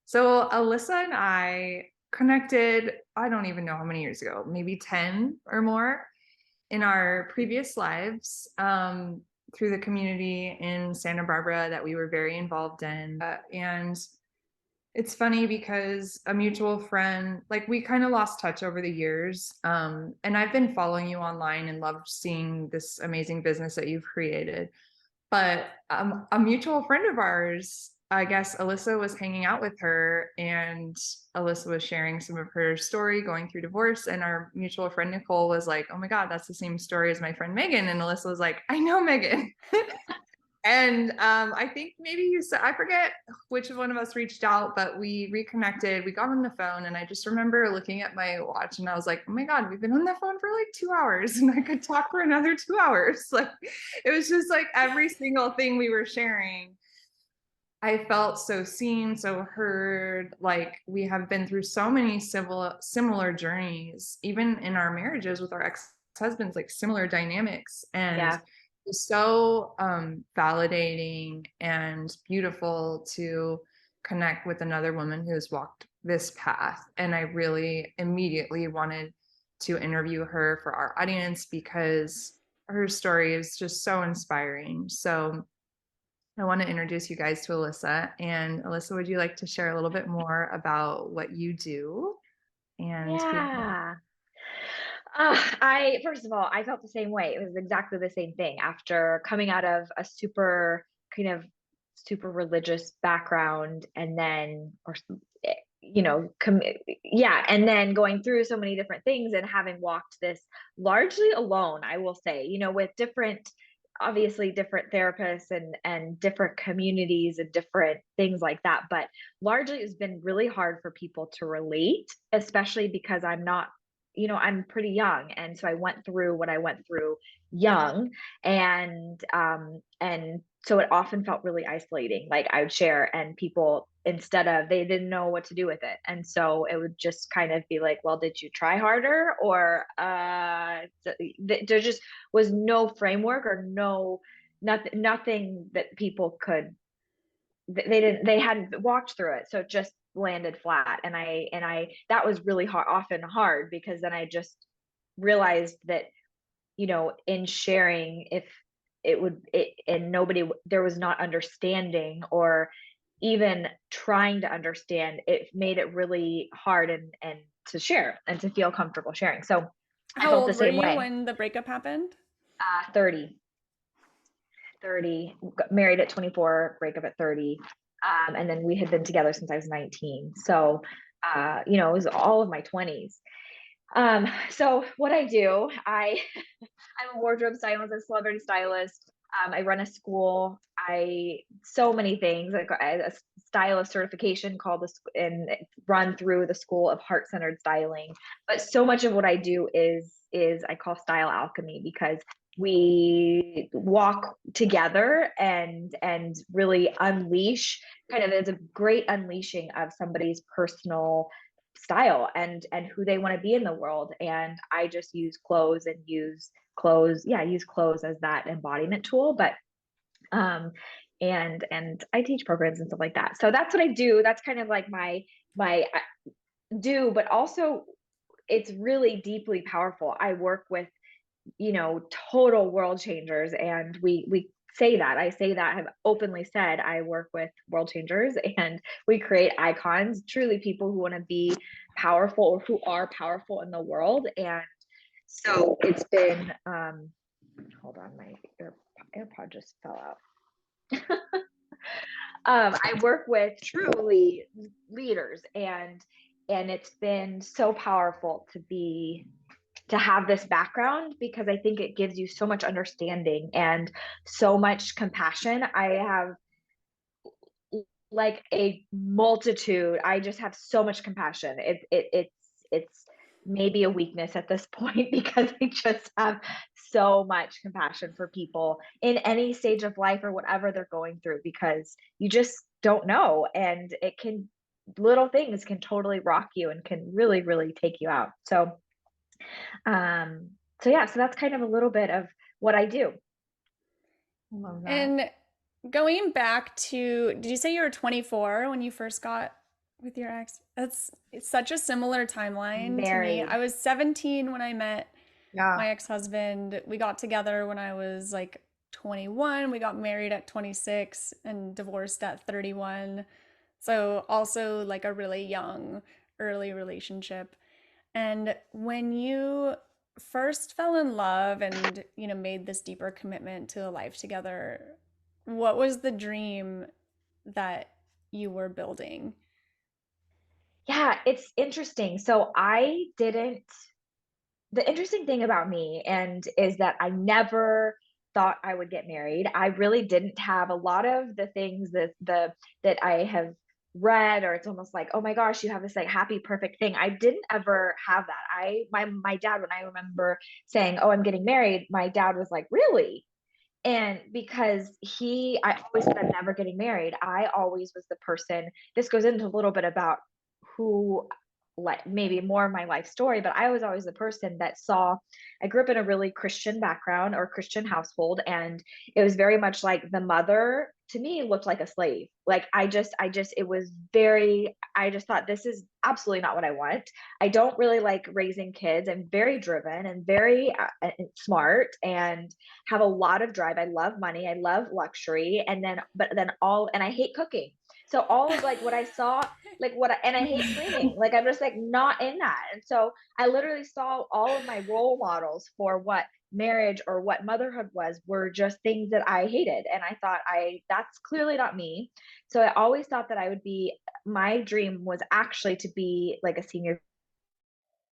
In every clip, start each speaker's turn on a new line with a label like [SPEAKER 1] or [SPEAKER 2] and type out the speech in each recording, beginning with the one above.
[SPEAKER 1] So Alyssa and I connected, I don't even know how many years ago, maybe 10 or more in our previous lives through the community in Santa Barbara that we were very involved in. And it's funny because a mutual friend, like we kind of lost touch over the years. And I've been following you online and loved seeing this amazing business that you've created. But a mutual friend of ours, I guess Alyssa was hanging out with her, and Alyssa was sharing some of her story going through divorce. And our mutual friend Nicole was like, "Oh my God, that's the same story as my friend Megan." And Alyssa was like, "I know Megan." And I think maybe you said, I forget which one of us reached out, but we reconnected. We got on the phone, and I just remember looking at my watch and I was like, oh my God, we've been on the phone for like 2 hours and I could talk for another 2 hours. Like it was just like every single thing we were sharing. I felt so seen, so heard. Like we have been through so many similar journeys, even in our marriages with our ex-husbands, like similar dynamics. And
[SPEAKER 2] Yeah.
[SPEAKER 1] it's so validating and beautiful to connect with another woman who's walked this path. And I really immediately wanted to interview her for our audience because her story is just so inspiring. So I want to introduce you guys to Alyssa. And Alyssa, would you like to share a little bit more about what you do and who?
[SPEAKER 2] Yeah. First of all, I felt the same way. It was exactly the same thing after coming out of a kind of super religious background and then, eh, you know, yeah, and then going through so many different things and having walked this largely alone, I will say, with obviously different therapists and different communities and different things like that, but largely it's been really hard for people to relate, especially because I'm pretty young, and so I went through what I went through young, and so it often felt really isolating. Like I would share, and people, instead of, they didn't know what to do with it, and so it would just kind of be like, well, did you try harder, or there just was no framework or nothing that people could, they hadn't walked through it, so it just landed flat. And I that was really hard, often hard, because then I just realized that, in sharing, if and nobody, there was not understanding, or even trying to understand, it made it really hard, and to share and to feel comfortable sharing. So I
[SPEAKER 3] How
[SPEAKER 2] felt the
[SPEAKER 3] old were
[SPEAKER 2] same
[SPEAKER 3] you
[SPEAKER 2] way.
[SPEAKER 3] when the breakup happened?
[SPEAKER 2] 30, got married at 24, breakup at 30. And then we had been together since I was 19. So, it was all of my 20s. So what I do, I'm a wardrobe stylist, a celebrity stylist. I run a school. So many things, like a stylist certification called and run through the School of Heart-Centered Styling. But so much of what I do is I call style alchemy, because we walk together and really unleash, kind of, it's a great unleashing of somebody's personal style and who they want to be in the world. And I just use use clothes as that embodiment tool. But and I teach programs and stuff like that, so that's what I do. That's kind of like my do. But also, it's really deeply powerful. I work with, total world changers, and we say that, I say that, have openly said, I work with world changers, and we create icons, truly people who want to be powerful, or who are powerful in the world. And so it's been, hold on, my AirPod just fell out. I work with truly leaders, and it's been so powerful to have this background, because I think it gives you so much understanding and so much compassion. I have, like, a multitude. I just have so much compassion. It's maybe a weakness at this point, because I just have so much compassion for people in any stage of life or whatever they're going through, because you just don't know, and little things can totally rock you and can really, really take you out. So yeah, so that's kind of a little bit of what I do.
[SPEAKER 1] I love that.
[SPEAKER 3] And going back to, did you say you were 24 when you first got with your ex. It's such a similar timeline to me. I
[SPEAKER 2] Married.
[SPEAKER 3] was 17 when I met
[SPEAKER 1] Yeah.
[SPEAKER 3] my ex-husband. We got together when I was like 21. We got married at 26 and divorced at 31. So also like a really young, early relationship. And when you first fell in love and, made this deeper commitment to a life together, what was the dream that you were building?
[SPEAKER 2] Yeah, it's interesting. So the interesting thing about me and is that I never thought I would get married. I really didn't have a lot of the things that I have read, or it's almost like, oh my gosh, you have this like happy perfect thing. I didn't ever have that. My dad, when I remember saying, "Oh, I'm getting married," my dad was like, "Really?" And because I always said I'm never getting married, I always was the person. This goes into a little bit about who, like maybe more of my life story, but I was always the person that saw. I grew up in a really Christian background or Christian household, and it was very much like the mother to me looked like a slave. Like it was very, I just thought this is absolutely not what I want. I don't really like raising kids. I'm very driven and very smart and have a lot of drive. I love money. I love luxury. And I hate cooking. So all of like what I saw, and I hate cleaning. Like I'm just like not in that. And so I literally saw all of my role models for what marriage or what motherhood was were just things that I hated. And I thought that's clearly not me. So I always thought that my dream was actually to be like a senior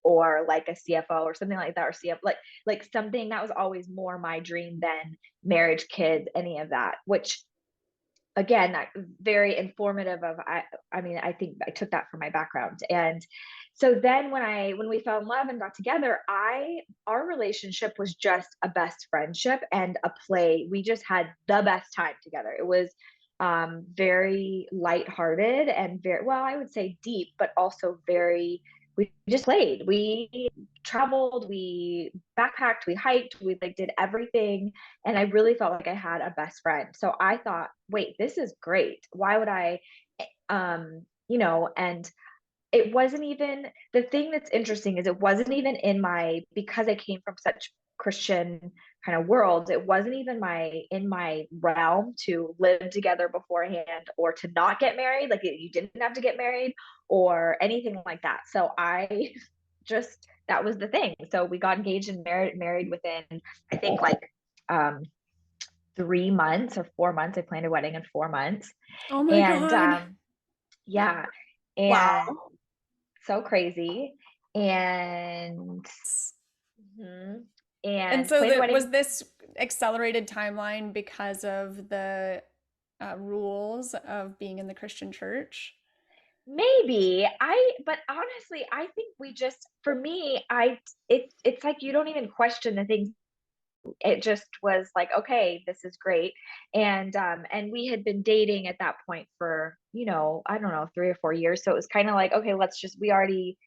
[SPEAKER 2] or like a CFO or something like that, or CF, like something that was always more my dream than marriage, kids, any of that, which again, that very informative of I mean, I think I took that from my background. And so then when we fell in love and got together, our relationship was just a best friendship and a play. We just had the best time together. It was very lighthearted and very, well, I would say deep, but also very, we just played. We traveled, we backpacked, we hiked, we like did everything, and I really felt like I had a best friend. So I thought, wait, this is great. Why would I and it wasn't even, the thing that's interesting is it wasn't even in my, because I came from such Christian kind of world, it wasn't even in my realm to live together beforehand or to not get married. Like you didn't have to get married or anything like that. So I just, that was the thing. So we got engaged and married within, I think like um 3 months or 4 months. I planned a wedding in 4 months.
[SPEAKER 3] Oh my
[SPEAKER 2] And
[SPEAKER 3] God.
[SPEAKER 2] yeah, and
[SPEAKER 1] Wow.
[SPEAKER 2] so crazy. And mhm,
[SPEAKER 3] And
[SPEAKER 2] and
[SPEAKER 3] so
[SPEAKER 2] planned a
[SPEAKER 3] was
[SPEAKER 2] wedding.
[SPEAKER 3] this accelerated timeline because of the rules of being in the Christian church?
[SPEAKER 2] Maybe but honestly, I think we just, for me, it's like you don't even question the things. It just was like, okay, this is great. And we had been dating at that point for, I don't know, 3 or 4 years. So it was kind of like, okay, we already,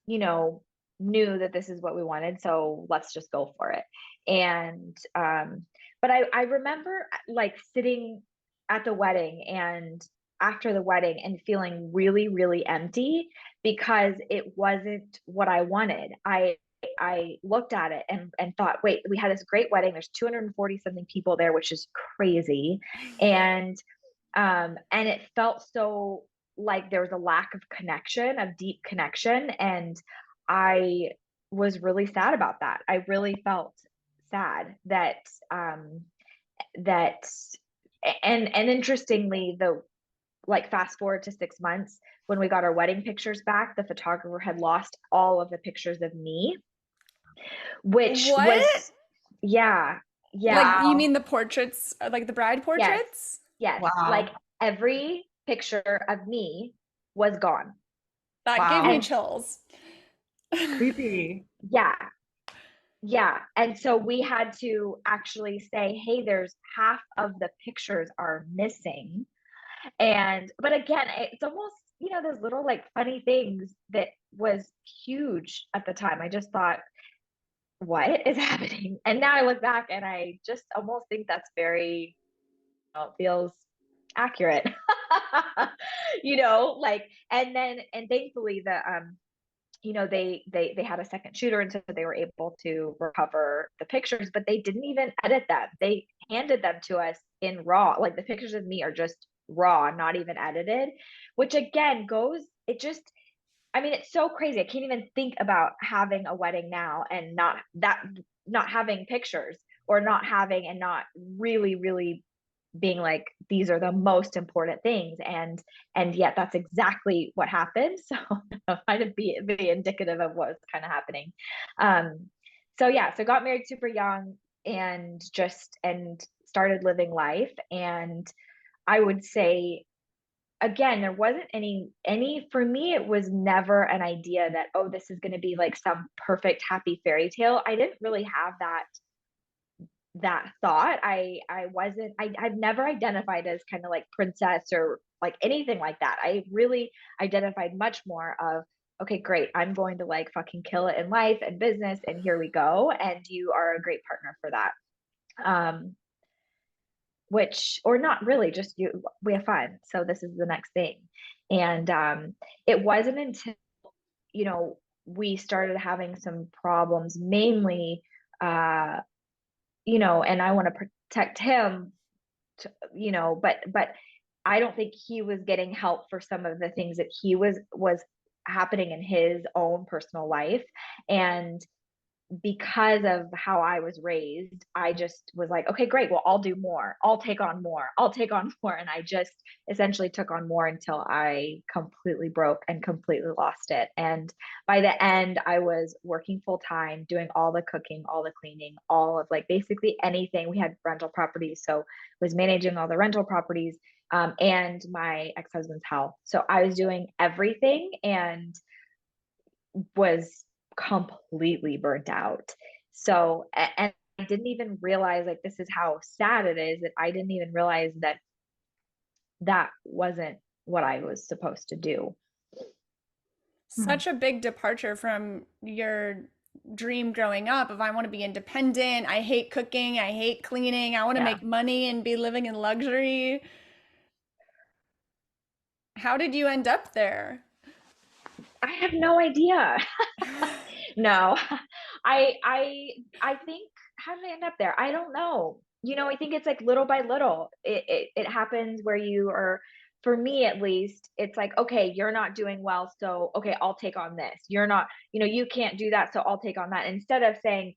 [SPEAKER 2] you know, knew that this is what we wanted. So let's just go for it. And but I remember like sitting at the wedding and after the wedding and feeling really, really empty because it wasn't what I wanted. I looked at it and thought, wait, we had this great wedding. There's 240 something people there, which is crazy. And it felt so like there was a lack of connection, of deep connection. And I was really sad about that. I really felt sad that and interestingly, the like fast forward to 6 months when we got our wedding pictures back, the photographer had lost all of the pictures of me, which
[SPEAKER 3] What?
[SPEAKER 2] was, yeah,
[SPEAKER 3] Like,
[SPEAKER 2] yeah,
[SPEAKER 3] you
[SPEAKER 1] Wow.
[SPEAKER 3] mean the portraits, like the bride
[SPEAKER 2] yes,
[SPEAKER 3] portraits?
[SPEAKER 2] yes, like
[SPEAKER 1] Wow.
[SPEAKER 2] every picture of me was gone.
[SPEAKER 3] That gave me
[SPEAKER 1] Wow.
[SPEAKER 2] And
[SPEAKER 3] chills.
[SPEAKER 1] Creepy.
[SPEAKER 2] yeah, yeah. And so we had to actually say, hey, there's half of the pictures are missing. And but again, it's almost, those little like funny things that was huge at the time. I just thought, what is happening? And now I look back and I just almost think that's very, it feels accurate. like, and thankfully they had a second shooter, and so they were able to recover the pictures, but they didn't even edit them. They handed them to us in raw. Like the pictures of me are just raw, not even edited, which again it just, I mean, it's so crazy. I can't even think about having a wedding now and not having pictures, or not having, and not really, really being like, these are the most important things. And yet that's exactly what happened. So might be indicative of what's kind of happening. So yeah, so got married super young, and started living life. And I would say, again, there wasn't any for me, it was never an idea that, oh, this is going to be like some perfect happy fairy tale. I didn't really have that thought. I've never identified as kind of like princess or like anything like that. I really identified much more of, okay, great, I'm going to like fucking kill it in life and business, and here we go, and you are a great partner for that. Which, or not really, just we have fun, so this is the next thing. And it wasn't until we started having some problems, mainly uh and I want to protect him, but I don't think he was getting help for some of the things that he was happening in his own personal life. And because of how I was raised, I just was like, okay, great. Well, I'll do more. I'll take on more. I'll take on more. And I just essentially took on more until I completely broke and completely lost it. And by the end, I was working full time, doing all the cooking, all the cleaning, all of like basically anything. We had rental properties. So was managing all the rental properties, and my ex-husband's health. So I was doing everything and was completely burnt out. So, and I didn't even realize, like, this is how sad it is, that I didn't even realize that that wasn't what I was supposed to do.
[SPEAKER 3] Such a big departure from your dream growing up of I want to be independent, I hate cooking, I hate cleaning, I want to
[SPEAKER 2] Yeah.
[SPEAKER 3] make money and be living in luxury. How did you end up there?
[SPEAKER 2] I have no idea. No, I think, how did I end up there? I don't know. I think it's like little by little. It happens where you are, for me at least, it's like, okay, you're not doing well, so okay, I'll take on this. You're not, you can't do that, so I'll take on that. Instead of saying,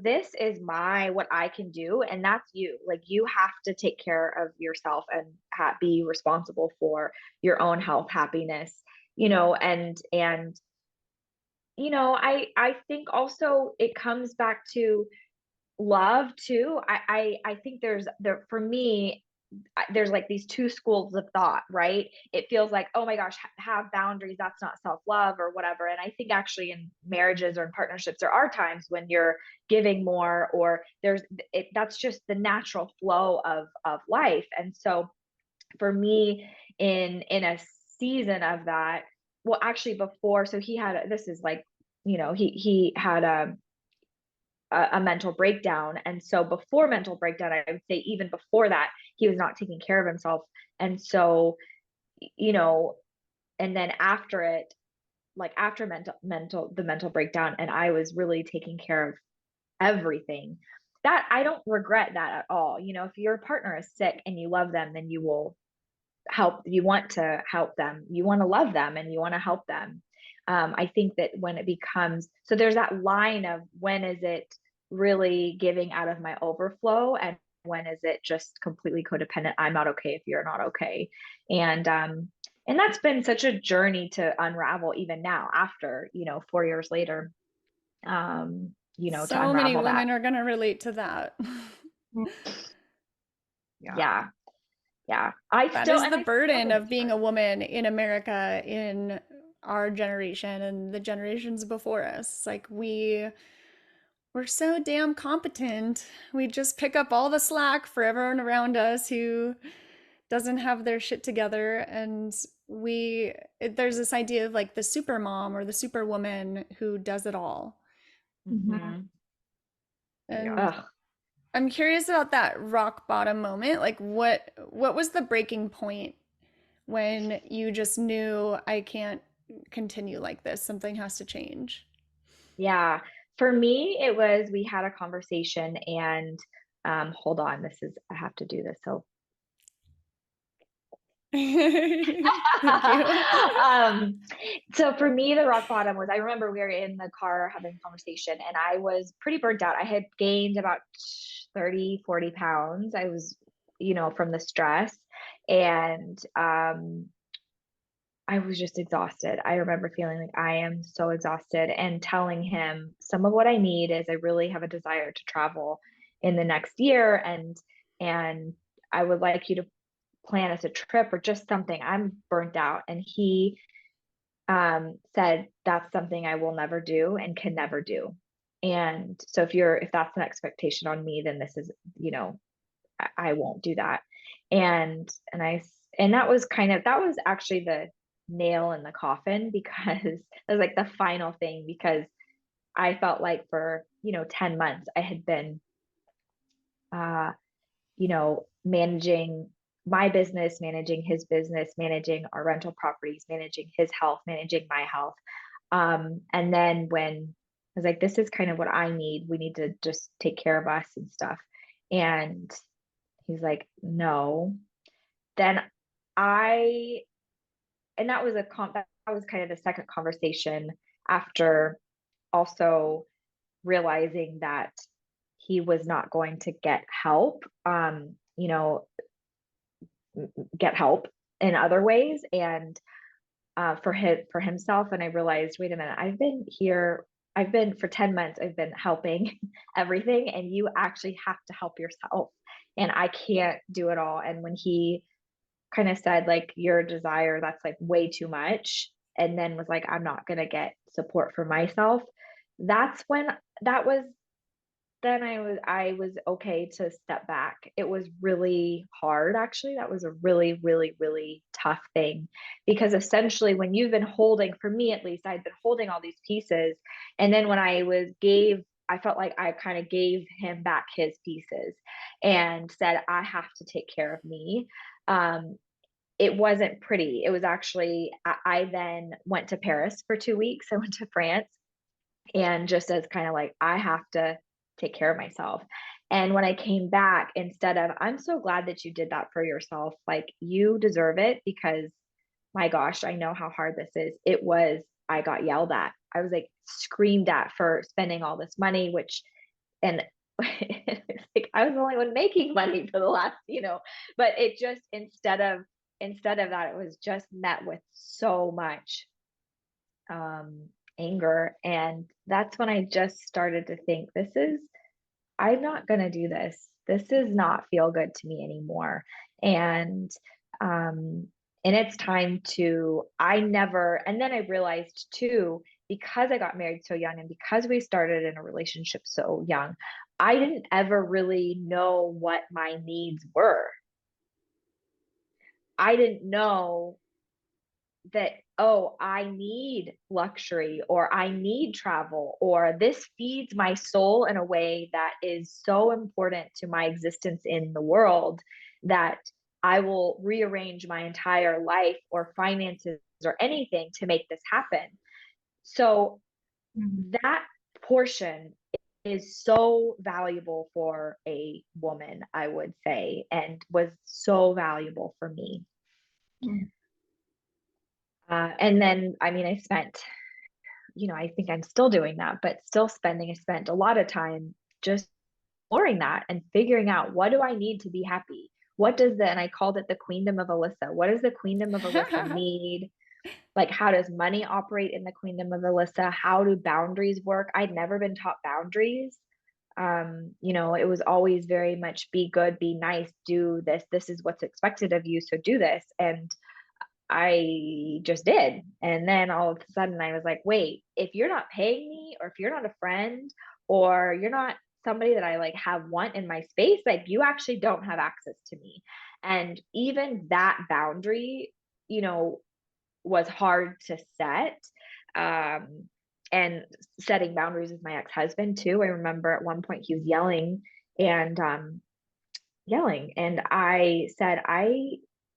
[SPEAKER 2] this is what I can do, and that's you. Like, you have to take care of yourself and be responsible for your own health, happiness, and I think also it comes back to love too. I think for me, there's like these two schools of thought, right? It feels like, oh my gosh, have boundaries, that's not self-love or whatever. And I think actually in marriages or in partnerships, there are times when you're giving more, or that's just the natural flow of life. And so for me, in a season of that, well, actually before, so he had this is like, he had a mental breakdown. And so before mental breakdown, I would say even before that, he was not taking care of himself. And so, you know and then after it, like after the mental breakdown, and I was really taking care of everything, that I don't regret that at all. If your partner is sick and you love them, then you will you want to help them, you want to love them, and you want to help them. I think that when it becomes, so there's that line of, when is it really giving out of my overflow, and when is it just completely codependent, I'm not okay if you're not okay. And that's been such a journey to unravel, even now after 4 years later, to
[SPEAKER 3] So many
[SPEAKER 2] unravel that.
[SPEAKER 3] women are going to relate to that.
[SPEAKER 2] Yeah. Yeah.
[SPEAKER 3] That is the burden of being a woman in America in our generation and the generations before us. Like we're so damn competent. We just pick up all the slack for everyone around us who doesn't have their shit together. And there's this idea of like the super mom or the super woman who does it all.
[SPEAKER 2] Mm-hmm.
[SPEAKER 3] And
[SPEAKER 2] Ugh.
[SPEAKER 3] I'm curious about that rock bottom moment. Like what was the breaking point when you just knew I can't continue like this? Something has to change.
[SPEAKER 2] Yeah. For me, it was we had a conversation and hold on, I have to do this. So
[SPEAKER 3] Thank you.
[SPEAKER 2] um so for me, the rock bottom was I remember we were in the car having a conversation and I was pretty burnt out. I had gained about 30, 40 pounds. I was, from the stress. And I was just exhausted. I remember feeling like I am so exhausted and telling him some of what I need is I really have a desire to travel in the next year, and I would like you to plan us a trip or just something. I'm burnt out. And he said that's something I will never do and can never do. And so if that's an expectation on me, then this is, I won't do that. And that was that was actually the nail in the coffin because it was like the final thing because I felt like for, 10 months I had been uh, managing my business, managing his business, managing our rental properties, managing his health, managing my health. And then when I was like, this is kind of what I need, we need to just take care of us and stuff. And he's like, no. Then I, and that was that was kind of the second conversation after also realizing that he was not going to get help, get help in other ways and for himself. And I realized, wait a minute, I've been for 10 months, I've been helping everything, and you actually have to help yourself. And I can't do it all. And when he kind of said, like, your desire, that's like way too much, and then was like, I'm not going to get support for myself, that's when that was then I was okay to step back. It was really hard, actually. That was a really, really, really tough thing because essentially when you've been holding, for me at least, I'd been holding all these pieces. And then when I felt like I kind of gave him back his pieces and said, I have to take care of me. Um, it wasn't pretty. It was actually, I then went to Paris for 2 weeks. I went to France, and just as kind of like, I have to take care of myself. And when I came back, instead of, I'm so glad that you did that for yourself, like, you deserve it, because my gosh, I know how hard this is. It was, I got yelled at. I was like screamed at for spending all this money, and it's like I was the only one making money for the last, but it just, instead of that, it was just met with so much um, anger. And that's when I just started to think, I'm not going to do this. This does not feel good to me anymore. And, um, and it's time and then I realized too, because I got married so young and because we started in a relationship so young, I didn't ever really know what my needs were. I didn't know that, oh, I need luxury, or I need travel, or this feeds my soul in a way that is so important to my existence in the world that I will rearrange my entire life or finances or anything to make this happen. So that portion is so valuable for a woman, I would say, and was so valuable for me. And then, I mean, I spent, I think I'm still doing that, but I spent a lot of time just exploring that and figuring out, what do I need to be happy? And I called it the Queendom of Elissa. What does the Queendom of Elissa need? Like, how does money operate in the Queendom of Elissa? How do boundaries work? I'd never been taught boundaries. It was always very much be good, be nice, do this. This is what's expected of you, so do this. And I just did. And then all of a sudden I was like, wait, if you're not paying me, or if you're not a friend, or you're not somebody that I like want in my space, like, you actually don't have access to me. And even that boundary, was hard to set. And setting boundaries with my ex-husband too. I remember at one point he was yelling, and I said,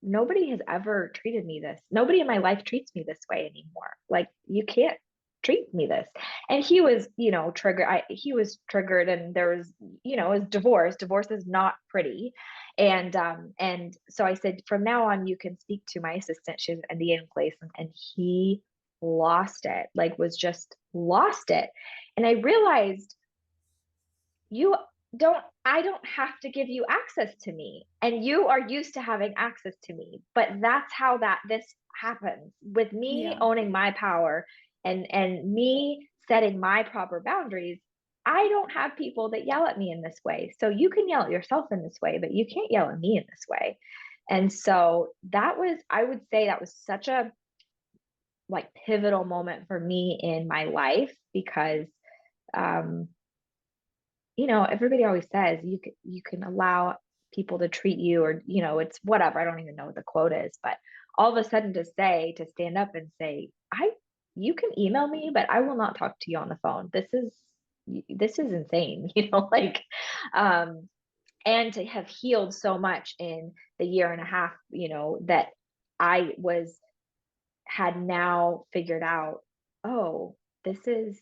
[SPEAKER 2] nobody has ever treated me this. Nobody in my life treats me this way anymore. Like, you can't treat me this. And he was, triggered. He was triggered, and there was, it was divorce. Divorce is not pretty. And so I said, from now on, you can speak to my assistant. She's in the in place. And he lost it, like, was just lost it. And I realized, you I don't have to give you access to me, and you are used to having access to me, but that's how this happens with me
[SPEAKER 3] Yeah.
[SPEAKER 2] owning my power and me setting my proper boundaries. I don't have people that yell at me in this way. So you can yell at yourself in this way, but you can't yell at me in this way. And so I would say that was such a, like, pivotal moment for me in my life, because um everybody always says you can allow people to treat you, or it's whatever. I don't even know what the quote is, but all of a sudden, to stand up and say, you can email me, but I will not talk to you on the phone. This is insane, like, um, and to have healed so much in the year and a half, that I had now figured out, oh, this is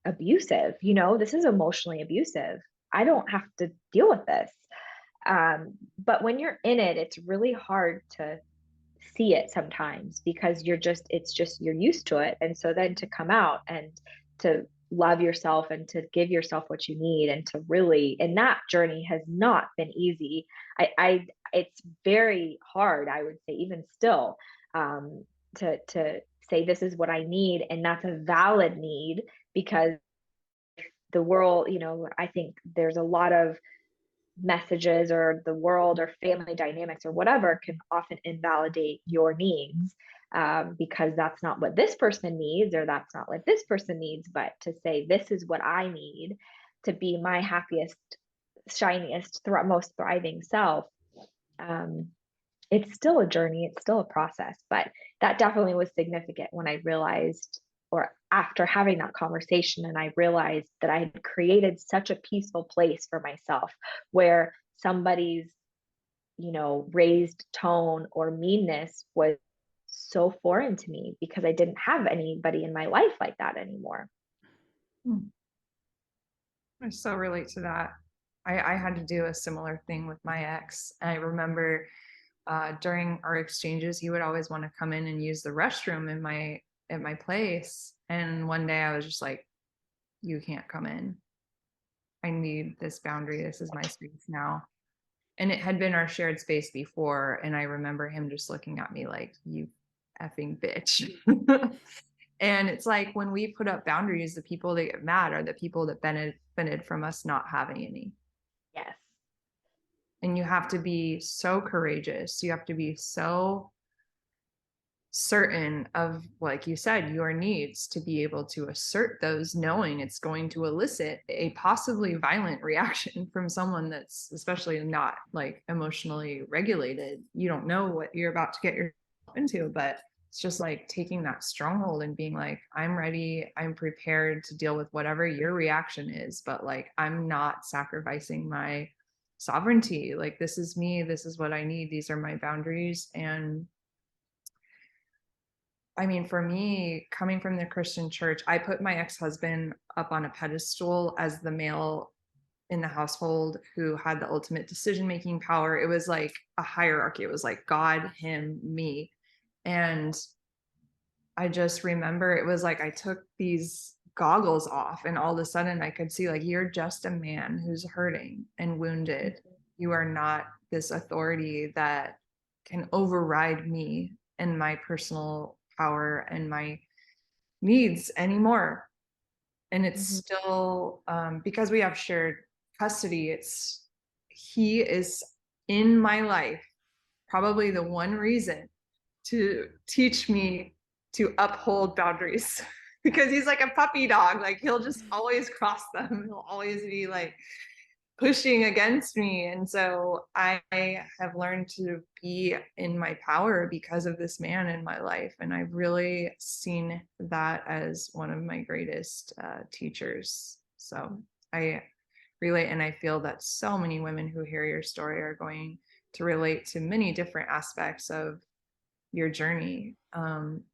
[SPEAKER 2] abusive, this is emotionally abusive. I don't have to deal with this. But when you're in it, it's really hard to see it sometimes, because you're used to it. And so then to come out and to love yourself and to give yourself what you need, and to really, and that journey has not been easy. It's very hard, I would say, even still, to say this is what I need, and that's a valid need, because the world, I think there's a lot of messages, or the world or family dynamics or whatever can often invalidate your needs, because that's not what this person needs, or that's not what this person needs. But to say, this is what I need to be my happiest, shiniest, most thriving self, um, it's still a journey, it's still a process. But that definitely was significant when I realized, or after having that conversation, and I realized that I had created such a peaceful place for myself, where somebody's, raised tone or meanness was so foreign to me, because I didn't have anybody in my life like that anymore.
[SPEAKER 1] Hmm. I so relate to that. I had to do a similar thing with my ex. I remember during our exchanges, he would always want to come in and use the restroom at my place. And one day I was just like, you can't come in. I need this boundary. This is my space now. And it had been our shared space before. And I remember him just looking at me like, you effing bitch. And it's like, when we put up boundaries, the people that get mad are the people that benefited from us not having any.
[SPEAKER 2] Yes.
[SPEAKER 1] And you have to be so courageous. You have to be so certain of, like you said, your needs, to be able to assert those, knowing it's going to elicit a possibly violent reaction from someone that's especially not, like, emotionally regulated. You don't know what you're about to get yourself into, but it's just like taking that stronghold and being like, I'm ready, I'm prepared to deal with whatever your reaction is, but, like, I'm not sacrificing my sovereignty. Like, this is me, this is what I need, these are my boundaries. And I mean, for me, coming from the Christian church, I put my ex-husband up on a pedestal as the male in the household who had the ultimate decision-making power. It was like a hierarchy. It was like God, him, me. And I just remember it was like I took these goggles off, and all of a sudden I could see, like, you're just a man who's hurting and wounded. You are not this authority that can override me and my personal power and my needs anymore. And it's still, because we have shared custody, he is in my life, probably the one reason to teach me to uphold boundaries. Because he's like a puppy dog, like, he'll just always cross them, he'll always be like pushing against me. And so I have learned to be in my power because of this man in my life. And I've really seen that as one of my greatest teachers. So I relate, and I feel that so many women who hear your story are going to relate to many different aspects of your journey.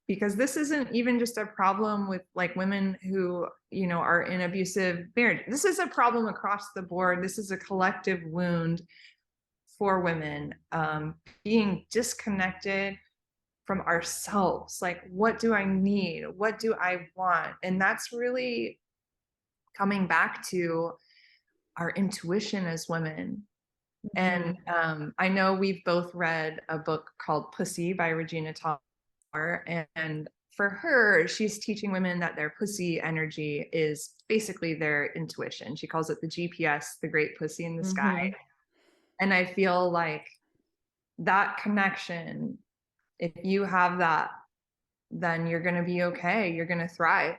[SPEAKER 1] Because this isn't even just a problem with like women who, you know, are in abusive marriage. This is a problem across the board. This is a collective wound for women, being disconnected from ourselves. Like, what do I need? What do I want? And that's really coming back to our intuition as women. And I know we've both read a book called Pussy by Regina Talmer. And for her, she's teaching women that their pussy energy is basically their intuition. She calls it the GPS, the great pussy in the sky. And I feel like that connection, if you have that, then you're going to be okay. You're going to thrive.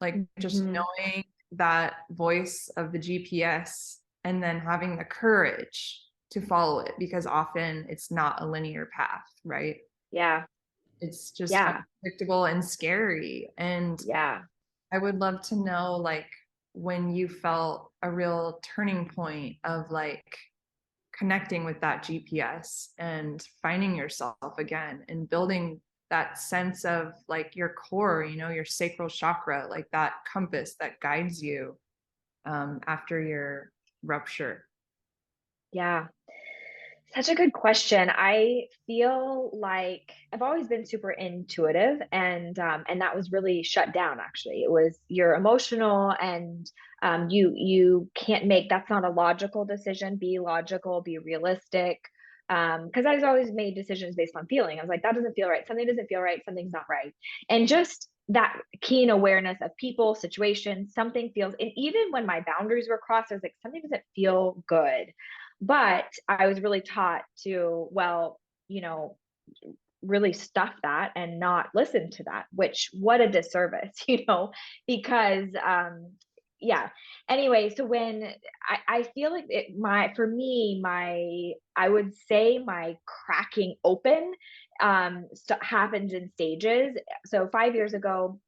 [SPEAKER 1] Like just knowing that voice of the GPS and then having the courage to follow it, because often it's not a linear path, right?
[SPEAKER 2] Yeah.
[SPEAKER 1] It's just unpredictable and scary. And I would love to know, like, when you felt a real turning point of like connecting with that GPS and finding yourself again and building that sense of like your core, you know, your sacral chakra, like that compass that guides you after your rupture.
[SPEAKER 2] Yeah. Such a good question. I feel like I've always been super intuitive, and that was really shut down. Actually, it was you're emotional, and you can't make, that's not a logical decision. Be logical, be realistic. Because I've always made decisions based on feeling. I was like, that doesn't feel right. Something doesn't feel right. Something's not right. And just that keen awareness of people, situations, something feels, and even when my boundaries were crossed, I was like, something doesn't feel good. But I was really taught to, well, you know, really stuff that and not listen to that, which what a disservice, you know, because yeah. Anyway, so when I feel like for me, I would say my cracking open happened in stages. So 5 years ago,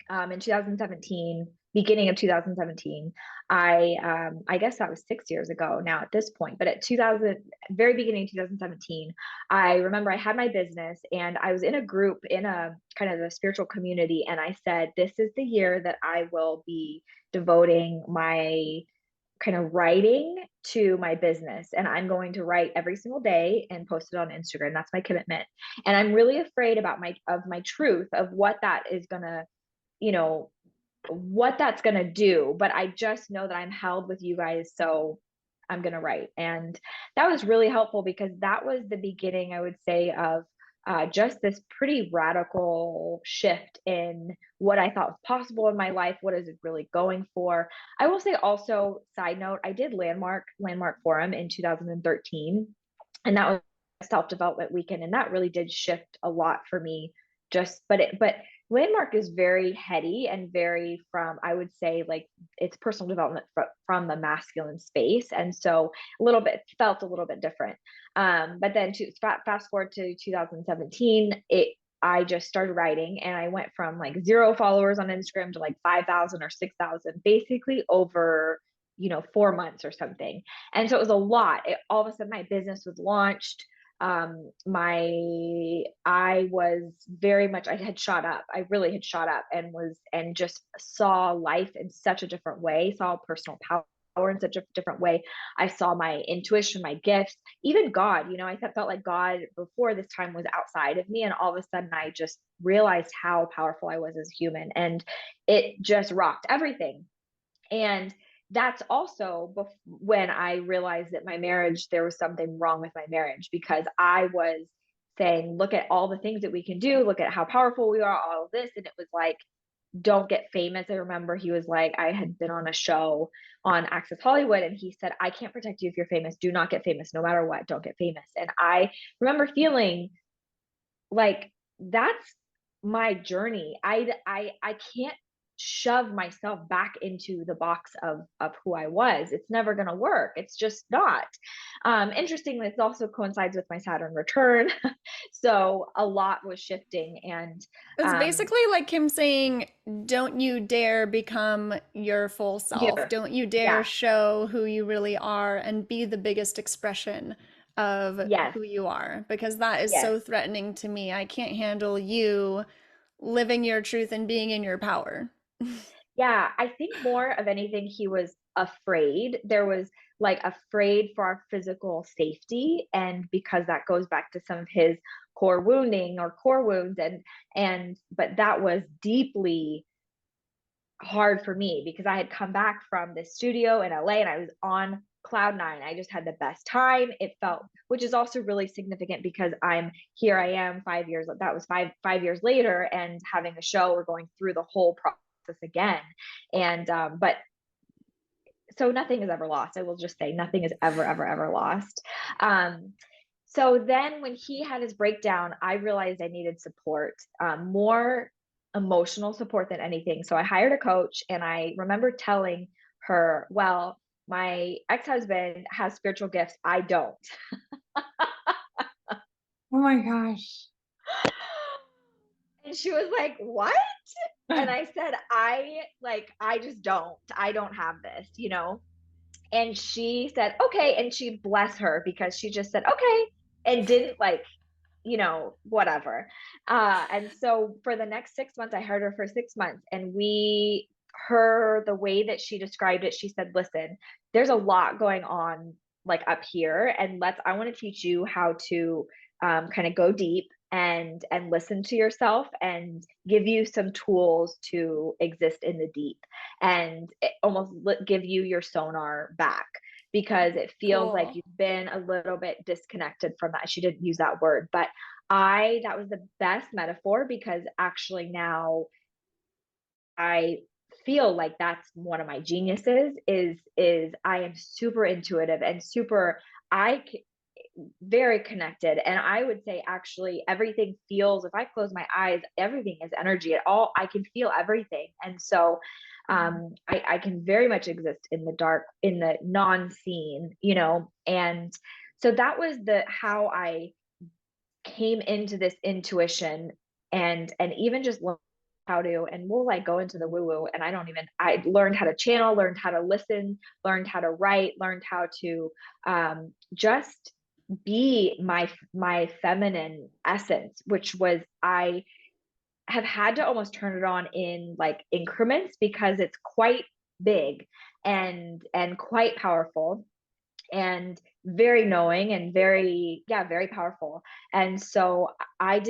[SPEAKER 2] in 2017, beginning of 2017, I guess that was 6 years ago now at this point, but at 2000, very beginning of 2017, I remember I had my business and I was in a group in a kind of a spiritual community, and I said, this is the year that I will be devoting my kind of writing to my business, and I'm going to write every single day and post it on Instagram. That's my commitment. And I'm really afraid about my truth of what that is gonna, you know, what that's going to do, but I just know that I'm held with you guys, so I'm going to write. And that was really helpful because that was the beginning, I would say, of just this pretty radical shift in what I thought was possible in my life. What is it really going for? I will say also, side note, I did Landmark Forum in 2013, and that was a self-development weekend, and that really did shift a lot for me. But Landmark is very heady and very from, I would say, like, it's personal development from the masculine space. And so felt a little bit different. But then to fast forward to 2017, I just started writing, and I went from like 0 followers on Instagram to like 5,000 or 6,000, basically over, 4 months or something. And so it was a lot. All of a sudden my business was launched. I was very much, I really had shot up and just saw life in such a different way, saw personal power in such a different way. I saw my intuition, my gifts, even God. I felt like God before this time was outside of me, and all of a sudden I just realized how powerful I was as a human, and it just rocked everything. And that's also when I realized that there was something wrong with my marriage, because I was saying, look at all the things that we can do, look at how powerful we are, all of this. And it was like, don't get famous. I remember he was like, I had been on a show on Access Hollywood, and he said, I can't protect you if you're famous. Do not get famous, no matter what. Don't get famous. And I remember feeling like, that's my journey. I can't shove myself back into the box of who I was. It's never going to work. It's just not. Interestingly, it also coincides with my Saturn return. So a lot was shifting, and
[SPEAKER 3] it's basically like him saying, don't you dare become your full self. Don't you dare show who you really are and be the biggest expression of
[SPEAKER 2] Yes.
[SPEAKER 3] who you are, because that is
[SPEAKER 2] Yes.
[SPEAKER 3] so threatening to me. I can't handle you living your truth and being in your power.
[SPEAKER 2] Yeah, I think more of anything he was afraid. There was like afraid for our physical safety, and because that goes back to some of his core wounding or core wounds, and but that was deeply hard for me because I had come back from the studio in LA and I was on cloud nine. I just had the best time. It felt, which is also really significant because I'm here. I am 5 years. That was five years later, and having a show. We're going through the whole process again, and but so nothing is ever lost. I will just say nothing is ever lost. Um, so then when he had his breakdown, I realized I needed support, more emotional support than anything. So I hired a coach, and I remember telling her, well, my ex-husband has spiritual gifts. I don't.
[SPEAKER 1] Oh my gosh.
[SPEAKER 2] And she was like, what? And I said, I just don't. I don't have this, you know? And she said, okay. And she, bless her, because she just said, okay, and didn't like, whatever. And so for the next 6 months, I heard her for 6 months, and the way that she described it, she said, listen, there's a lot going on like up here, and I want to teach you how to kind of go deep and listen to yourself, and give you some tools to exist in the deep, and almost give you your sonar back, because it feels like
[SPEAKER 3] Cool.
[SPEAKER 2] you've been a little bit disconnected from that. She didn't use that word, but that was the best metaphor, because actually now I feel like that's one of my geniuses, is I am super intuitive and super, I very connected. And I would say actually everything feels, if I close my eyes, everything is energy at all. I can feel everything. And so I can very much exist in the dark, in the non-seen, and so that was how I came into this intuition, and even just learn how to, and we'll like go into the woo woo, and I learned how to channel, learned how to listen, learned how to write, learned how to just be my feminine essence, which was, I have had to almost turn it on in like increments, because it's quite big and quite powerful, and very knowing, and very, yeah, very powerful. And so I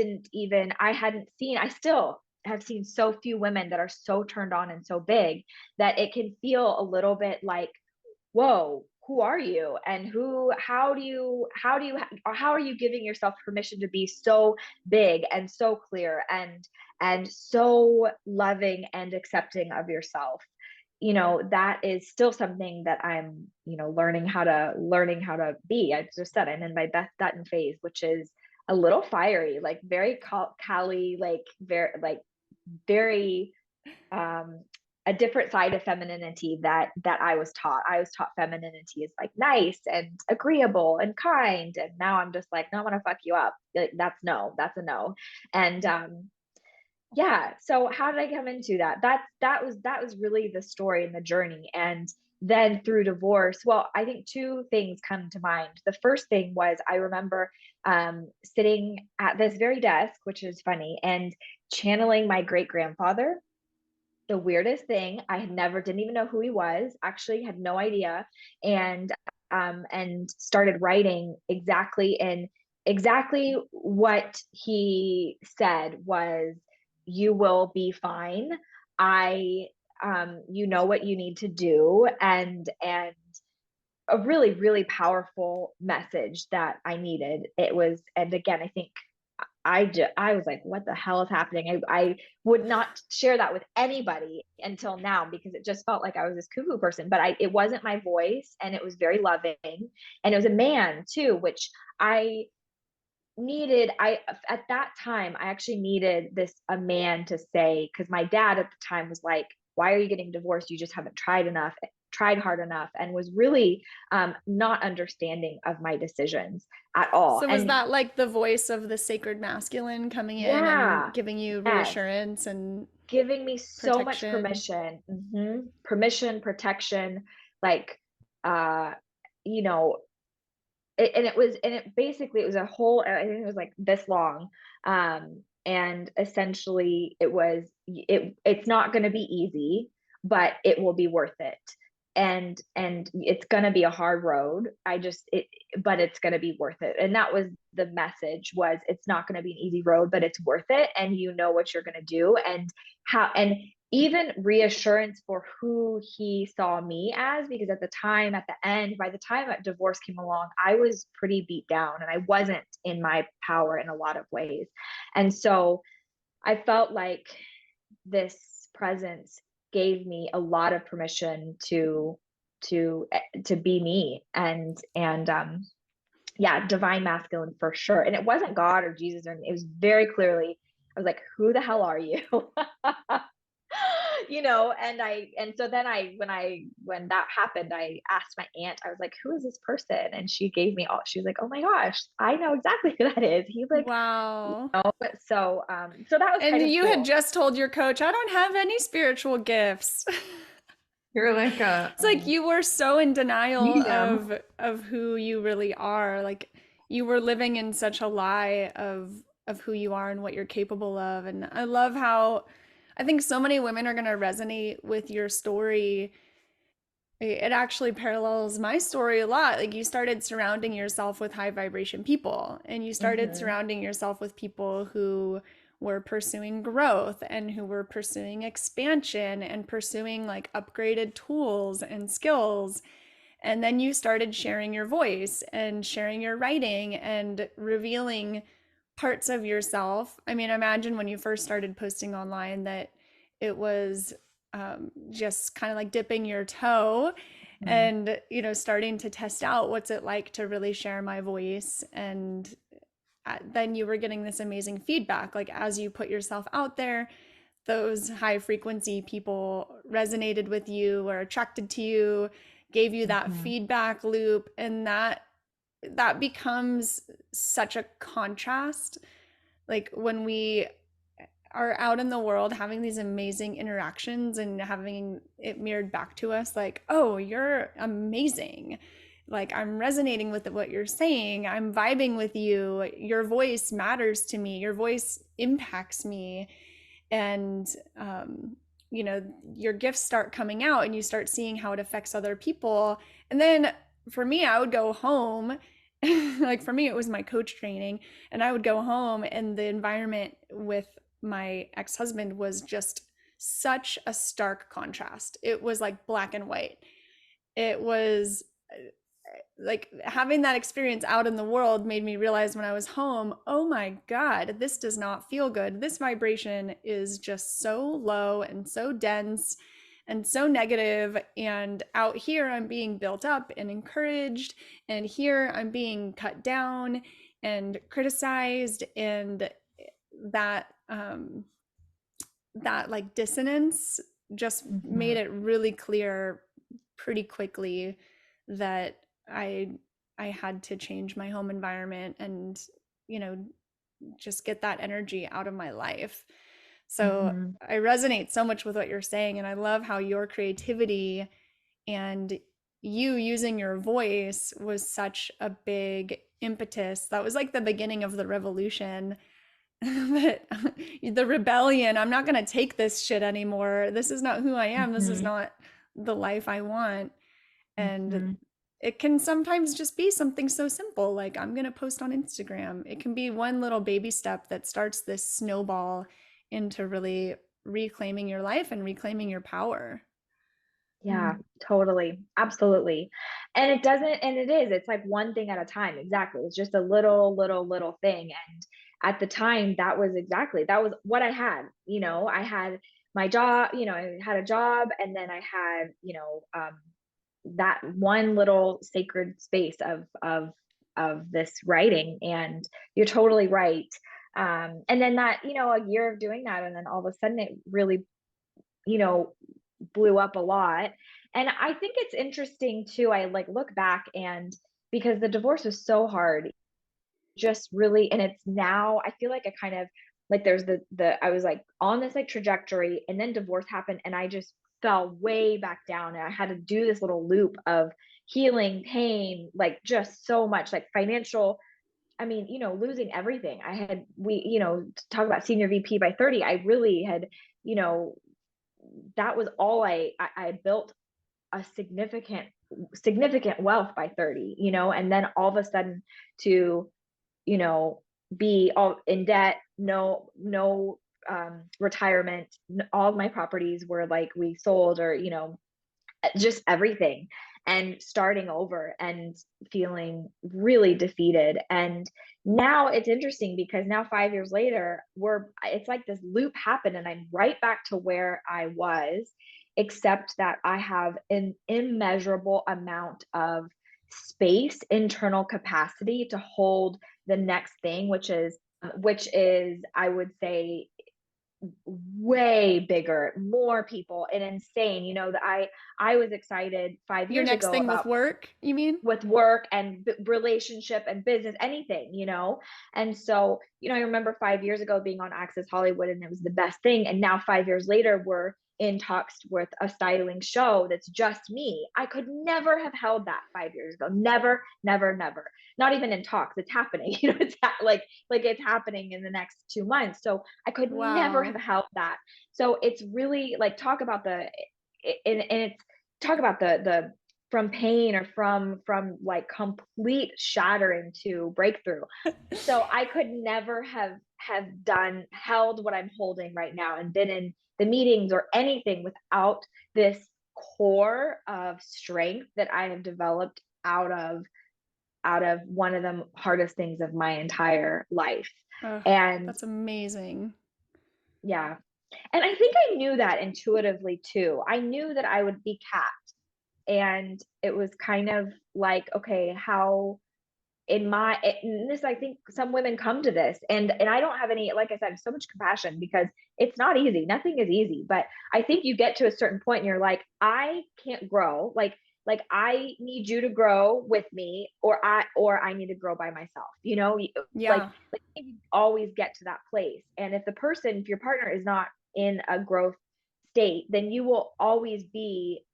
[SPEAKER 2] hadn't seen, I still have seen so few women that are so turned on and so big, that it can feel a little bit like, whoa, who are you? And how are you giving yourself permission to be so big and so clear, and so loving and accepting of yourself? That is still something that I'm, learning how to be. I just said I'm in my Beth Dutton phase, which is a little fiery, like very Cali, like very um a different side of femininity that I was taught. I was taught femininity is like nice and agreeable and kind, and now I'm just like, no, I'm gonna fuck you up. Like, that's a no. And yeah, so how did I come into that? That was really the story and the journey. And then through divorce, well, I think two things come to mind. The first thing was, I remember sitting at this very desk, which is funny, and channeling my great grandfather. The weirdest thing, I had never, didn't even know who he was, actually had no idea. And started writing exactly what he said was, you will be fine. I You know what you need to do. And a really, really powerful message that I needed. It was, and again, I think I was like, what the hell is happening? I would not share that with anybody until now, because it just felt like I was this cuckoo person, but it wasn't my voice, and it was very loving, and it was a man too, which I needed. At that time, I actually needed a man to say, because my dad at the time was like, why are you getting divorced? You just haven't tried hard enough, and was really not understanding of my decisions at all.
[SPEAKER 3] So was
[SPEAKER 2] And
[SPEAKER 3] that like the voice of the sacred masculine coming in and
[SPEAKER 2] yeah,
[SPEAKER 3] giving you
[SPEAKER 2] yes,
[SPEAKER 3] reassurance and
[SPEAKER 2] giving me so much
[SPEAKER 3] protection?
[SPEAKER 2] permission. Permission, protection, like uh you know it was a whole, I think it was like this long. And essentially it's not going to be easy, but it will be worth it. And it's going to be a hard road. But it's going to be worth it. And that was the message, was it's not going to be an easy road, but it's worth it. And you know what you're going to do, and even reassurance for who he saw me as, because at the time, at the end, by the time that divorce came along, I was pretty beat down and I wasn't in my power in a lot of ways. And so I felt like this presence gave me a lot of permission to be me. And yeah, divine masculine for sure. And it wasn't God or Jesus, or it was very clearly, I was like, who the hell are you? And so then when that happened, I asked my aunt, I was like, who is this person? And she gave me she was like, oh my gosh, I know exactly who that is. He's like,
[SPEAKER 3] Wow.
[SPEAKER 2] so that was
[SPEAKER 3] And
[SPEAKER 2] kind of
[SPEAKER 3] you
[SPEAKER 2] cool.
[SPEAKER 3] had just told your coach, I don't have any spiritual gifts.
[SPEAKER 1] You're like
[SPEAKER 3] It's like you were so in denial
[SPEAKER 1] medium.
[SPEAKER 3] of who you really are. Like you were living in such a lie of who you are and what you're capable of. And I love how I think so many women are going to resonate with your story. It actually parallels my story a lot. Like you started surrounding yourself with high vibration people, and you started
[SPEAKER 2] Mm-hmm.
[SPEAKER 3] surrounding yourself with people who were pursuing growth and who were pursuing expansion and pursuing like upgraded tools and skills. And then you started sharing your voice and sharing your writing and revealing parts of yourself. I mean, imagine when you first started posting online that it was just kind of like dipping your toe
[SPEAKER 2] Mm-hmm.
[SPEAKER 3] and, starting to test out what's it like to really share my voice. And then you were getting this amazing feedback. Like as you put yourself out there, those high frequency people resonated with you or attracted to you, gave you that
[SPEAKER 2] Mm-hmm.
[SPEAKER 3] feedback loop, and that becomes such a contrast. Like when we are out in the world having these amazing interactions and having it mirrored back to us, like, oh, you're amazing, like I'm resonating with what you're saying, I'm vibing with you, your voice matters to me, your voice impacts me. And you know your gifts start coming out and you start seeing how it affects other people. And then for me, I would go home like for me it was my coach training, and I would go home and the environment with my ex-husband was just such a stark contrast. It was like black and white. It was like having that experience out in the world made me realize when I was home, oh my God, this does not feel good. This vibration is just so low and so dense and so negative. And out here, I'm being built up and encouraged. And here, I'm being cut down and criticized. And that, that like dissonance just
[SPEAKER 2] Mm-hmm.
[SPEAKER 3] made it really clear pretty quickly that I I had to change my home environment and, you know, just get that energy out of my life. So
[SPEAKER 2] Mm-hmm.
[SPEAKER 3] I resonate so much with what you're saying, and I love how your creativity and you using your voice was such a big impetus. That was like the beginning of the revolution. But the rebellion, I'm not going to take this shit anymore. This is not who I am. This is
[SPEAKER 2] Mm-hmm.
[SPEAKER 3] not the life I want. And
[SPEAKER 2] Mm-hmm.
[SPEAKER 3] it can sometimes just be something so simple like I'm going to post on Instagram. It can be one little baby step that starts this snowball into really reclaiming your life and reclaiming your power.
[SPEAKER 2] Yeah, totally. Absolutely. And it's like one thing at a time. Exactly. It's just a little thing. And at the time, that was what I had. I had my job, I had a job, and then I had, that one little sacred space of this writing. And you're totally right. And then that, a year of doing that, and then all of a sudden it really, you know, blew up a lot. And I think it's interesting too. I like look back, and because the divorce was so hard, just really, and it's now I feel like I kind of like there's the I was like on this like trajectory, and then divorce happened and I just fell way back down, and I had to do this little loop of healing, pain, like just so much, like financial. I mean, losing everything. Talk about senior VP by 30. I really had, you know, that was all I had built a significant wealth by 30, and then all of a sudden to, you know, be all in debt, no retirement. All of my properties were like we sold, or just everything, and starting over and feeling really defeated. And now it's interesting because now 5 years later, it's like this loop happened and I'm right back to where I was, except that I have an immeasurable amount of space, internal capacity to hold the next thing, which is I would say way bigger, more people, and insane. That I was excited five
[SPEAKER 3] Your
[SPEAKER 2] years
[SPEAKER 3] next
[SPEAKER 2] ago
[SPEAKER 3] thing with
[SPEAKER 2] about
[SPEAKER 3] work, you mean?
[SPEAKER 2] with work and relationship and business, anything. And so, I remember 5 years ago being on Access Hollywood and it was the best thing. And now 5 years later, we're in talks with a styling show that's just me. I could never have held that 5 years ago. Never, never, never. Not even in talks. It's happening. Like it's happening in the next 2 months. So I could never have
[SPEAKER 3] Wow.
[SPEAKER 2] held that. So it's really like talk about and it's talk about the from pain, or from like complete shattering to breakthrough. So I could never have held what I'm holding right now and been in the meetings or anything without this core of strength that I have developed out of one of the hardest things of my entire life.
[SPEAKER 3] Ugh,
[SPEAKER 2] And
[SPEAKER 3] that's amazing.
[SPEAKER 2] yeah, and I think I knew that intuitively too. I knew that I would be capped, and it was kind of like, okay, how and this, I think some women come to this, and I don't have any, like I said, so much compassion, because it's not easy. Nothing is easy, but I think you get to a certain point and you're like, I can't grow. Like I need you to grow with me, or I need to grow by myself. Like
[SPEAKER 3] Yeah.
[SPEAKER 2] you always get to that place. And if your partner is not in a growth state, then you will always be,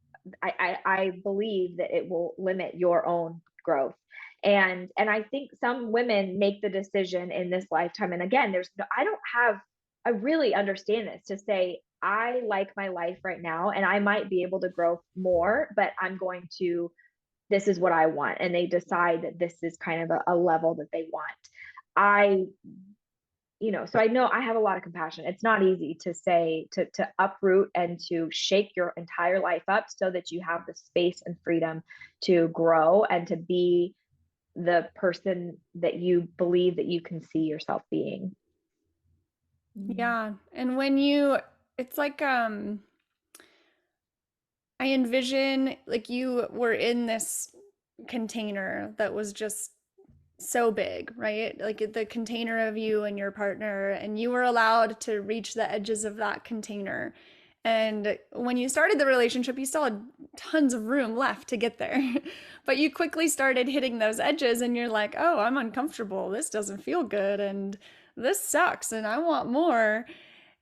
[SPEAKER 2] I believe that it will limit your own growth. And I think some women make the decision in this lifetime. And again, I really understand this, to say, I like my life right now and I might be able to grow more, but this is what I want. And they decide that this is kind of a level that they want. I so I know I have a lot of compassion. It's not easy to say, to uproot and to shake your entire life up so that you have the space and freedom to grow and to be the person that you believe that you can see yourself being.
[SPEAKER 3] Yeah. And it's like, I envision like you were in this container that was just so big, right? Like the container of you and your partner, and you were allowed to reach the edges of that container. And when you started the relationship, you still had tons of room left to get there. But you quickly started hitting those edges, and you're like, oh, I'm uncomfortable. This doesn't feel good. And this sucks. And I want more.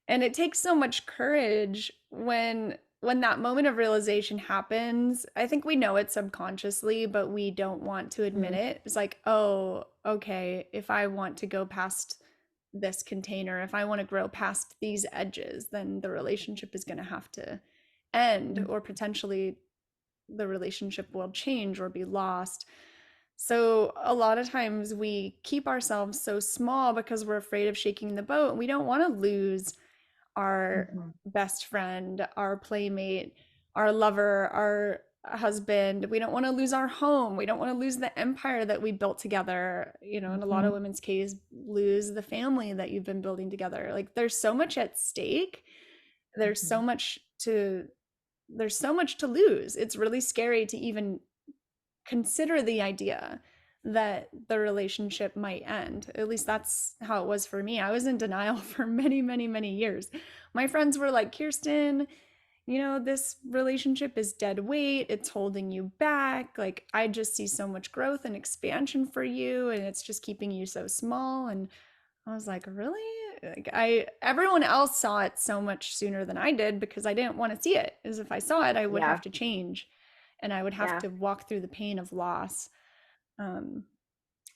[SPEAKER 3] And it takes so much courage when that moment of realization happens. I think we know it subconsciously, but we don't want to admit
[SPEAKER 2] Mhm.
[SPEAKER 3] it. It's like, oh, okay, if I want to go past this container, if I want to grow past these edges, then the relationship is going to have to end, or potentially the relationship will change or be lost. So a lot of times we keep ourselves so small because we're afraid of shaking the boat, and we don't want to lose our
[SPEAKER 2] Mhm.
[SPEAKER 3] best friend, our playmate, our lover, our husband. We don't want to lose our home. We don't want to lose the empire that we built together. In a lot of
[SPEAKER 2] Mhm.
[SPEAKER 3] women's case, lose the family that you've been building together. Like there's so much at stake. There's so
[SPEAKER 2] Mhm.
[SPEAKER 3] much to there's so much to lose. It's really scary to even consider the idea that the relationship might end. At least that's how it was for me. I was in denial for many, many, many years. My friends were like, Kirsten, this relationship is dead weight. It's holding you back. Like, I just see so much growth and expansion for you, and it's just keeping you so small. And I was like, really? Like, everyone else saw it so much sooner than I did because I didn't want to see it. As if I saw it, I would have
[SPEAKER 2] Yeah.
[SPEAKER 3] to change. and I would have
[SPEAKER 2] Yeah.
[SPEAKER 3] to walk through the pain of loss.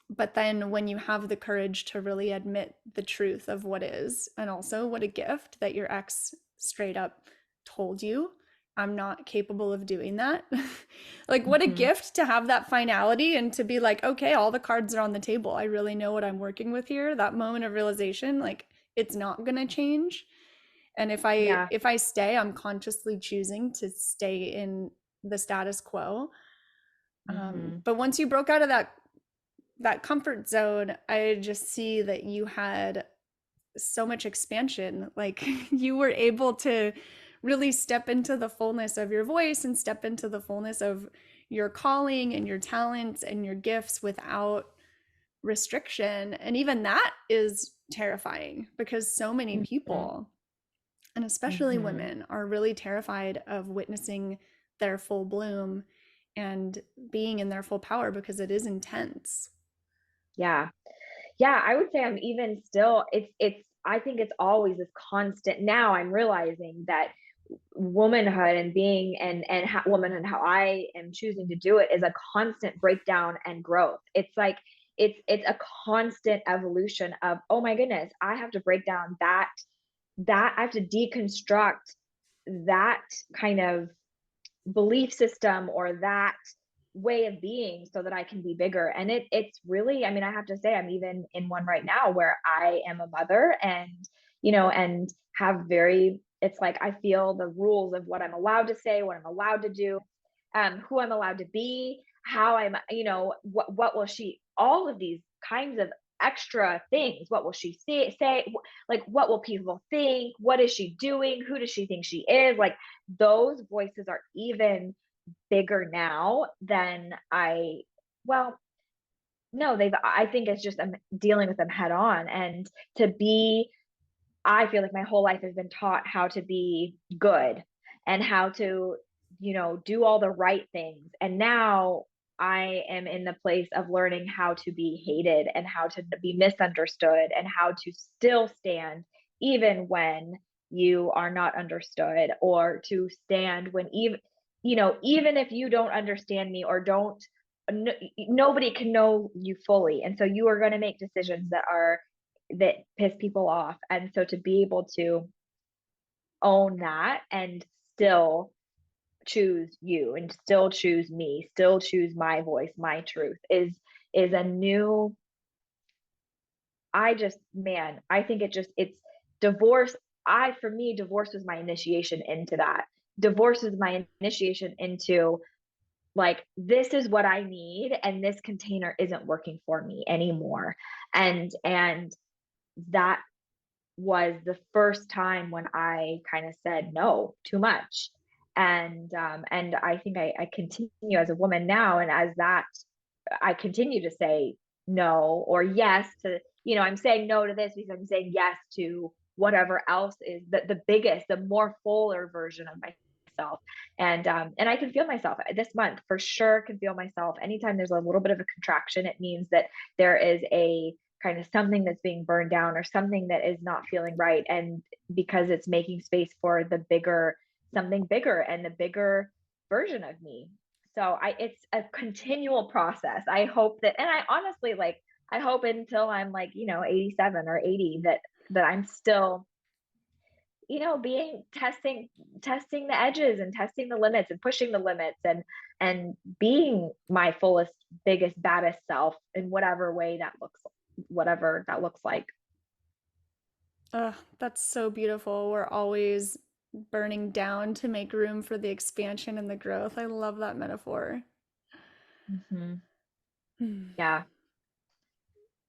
[SPEAKER 3] But then when you have the courage to really admit the truth of what is, and also what a gift that your ex straight up told you, I'm not capable of doing that. Like, what a
[SPEAKER 1] Mhm.
[SPEAKER 3] gift to have that finality and to be like, okay, all the cards are on the table. I really know what I'm working with here. That moment of realization, like, it's not going to change. And
[SPEAKER 2] Yeah.
[SPEAKER 3] if I stay, I'm consciously choosing to stay in the status quo.
[SPEAKER 1] Mhm.
[SPEAKER 3] But once you broke out of that comfort zone, I just see that you had so much expansion. Like, you were able to really step into the fullness of your voice and step into the fullness of your calling and your talents and your gifts without restriction. And even that is terrifying because so many
[SPEAKER 2] Mhm.
[SPEAKER 3] people, and especially
[SPEAKER 2] Mhm.
[SPEAKER 3] women, are really terrified of witnessing their full bloom and being in their full power because it is intense.
[SPEAKER 2] Yeah. Yeah, I would say I'm even still, I think it's always this constant. Now I'm realizing that womanhood and being and how, womanhood, how I am choosing to do it is a constant breakdown and growth. It's like it's a constant evolution of, oh my goodness, I have to break down that I have to deconstruct that kind of belief system or that way of being so that I can be bigger. And it's really, I mean, I have to say I'm even in one right now where I am a mother and, and have very, it's like I feel the rules of what I'm allowed to say, what I'm allowed to do, who I'm allowed to be, how I'm, what will she, all of these kinds of extra things. What will she say? Like, what will people think? What is she doing? Who does she think she is? Like, those voices are even bigger now than well, no, I think it's just I'm dealing with them head on. And to be, I feel like my whole life has been taught how to be good and how to, do all the right things. And now I am in the place of learning how to be hated and how to be misunderstood and how to still stand even when you are not understood, or to stand when even if you don't understand me or don't, nobody can know you fully. And so you are going to make decisions that piss people off. And so to be able to own that and still choose you and still choose me, still choose my voice, my truth is a new, I just, man, I think it's divorce. For me, divorce was my initiation into that. Divorce was my initiation into, like, this is what I need and this container isn't working for me anymore. And that was the first time when I kind of said no, too much. And I think I continue as a woman now, and as that I continue to say no or yes to, I'm saying no to this because I'm saying yes to whatever else is the biggest, the more fuller version of myself. And I can feel myself this month for sure, can feel myself. Anytime there's a little bit of a contraction, it means that there is a kind of something that's being burned down or something that is not feeling right. And because it's making space for the bigger, something bigger and the bigger version of me. So it's a continual process. I hope that, and I honestly, like, I hope until I'm like, 87 or 80, that I'm still, being testing the edges and testing the limits and pushing the limits and being my fullest, biggest, baddest self in whatever that looks like.
[SPEAKER 3] That's so beautiful. We're always burning down to make room for the expansion and the growth. I love that metaphor.
[SPEAKER 2] Hmm.
[SPEAKER 3] Hmm.
[SPEAKER 2] Yeah.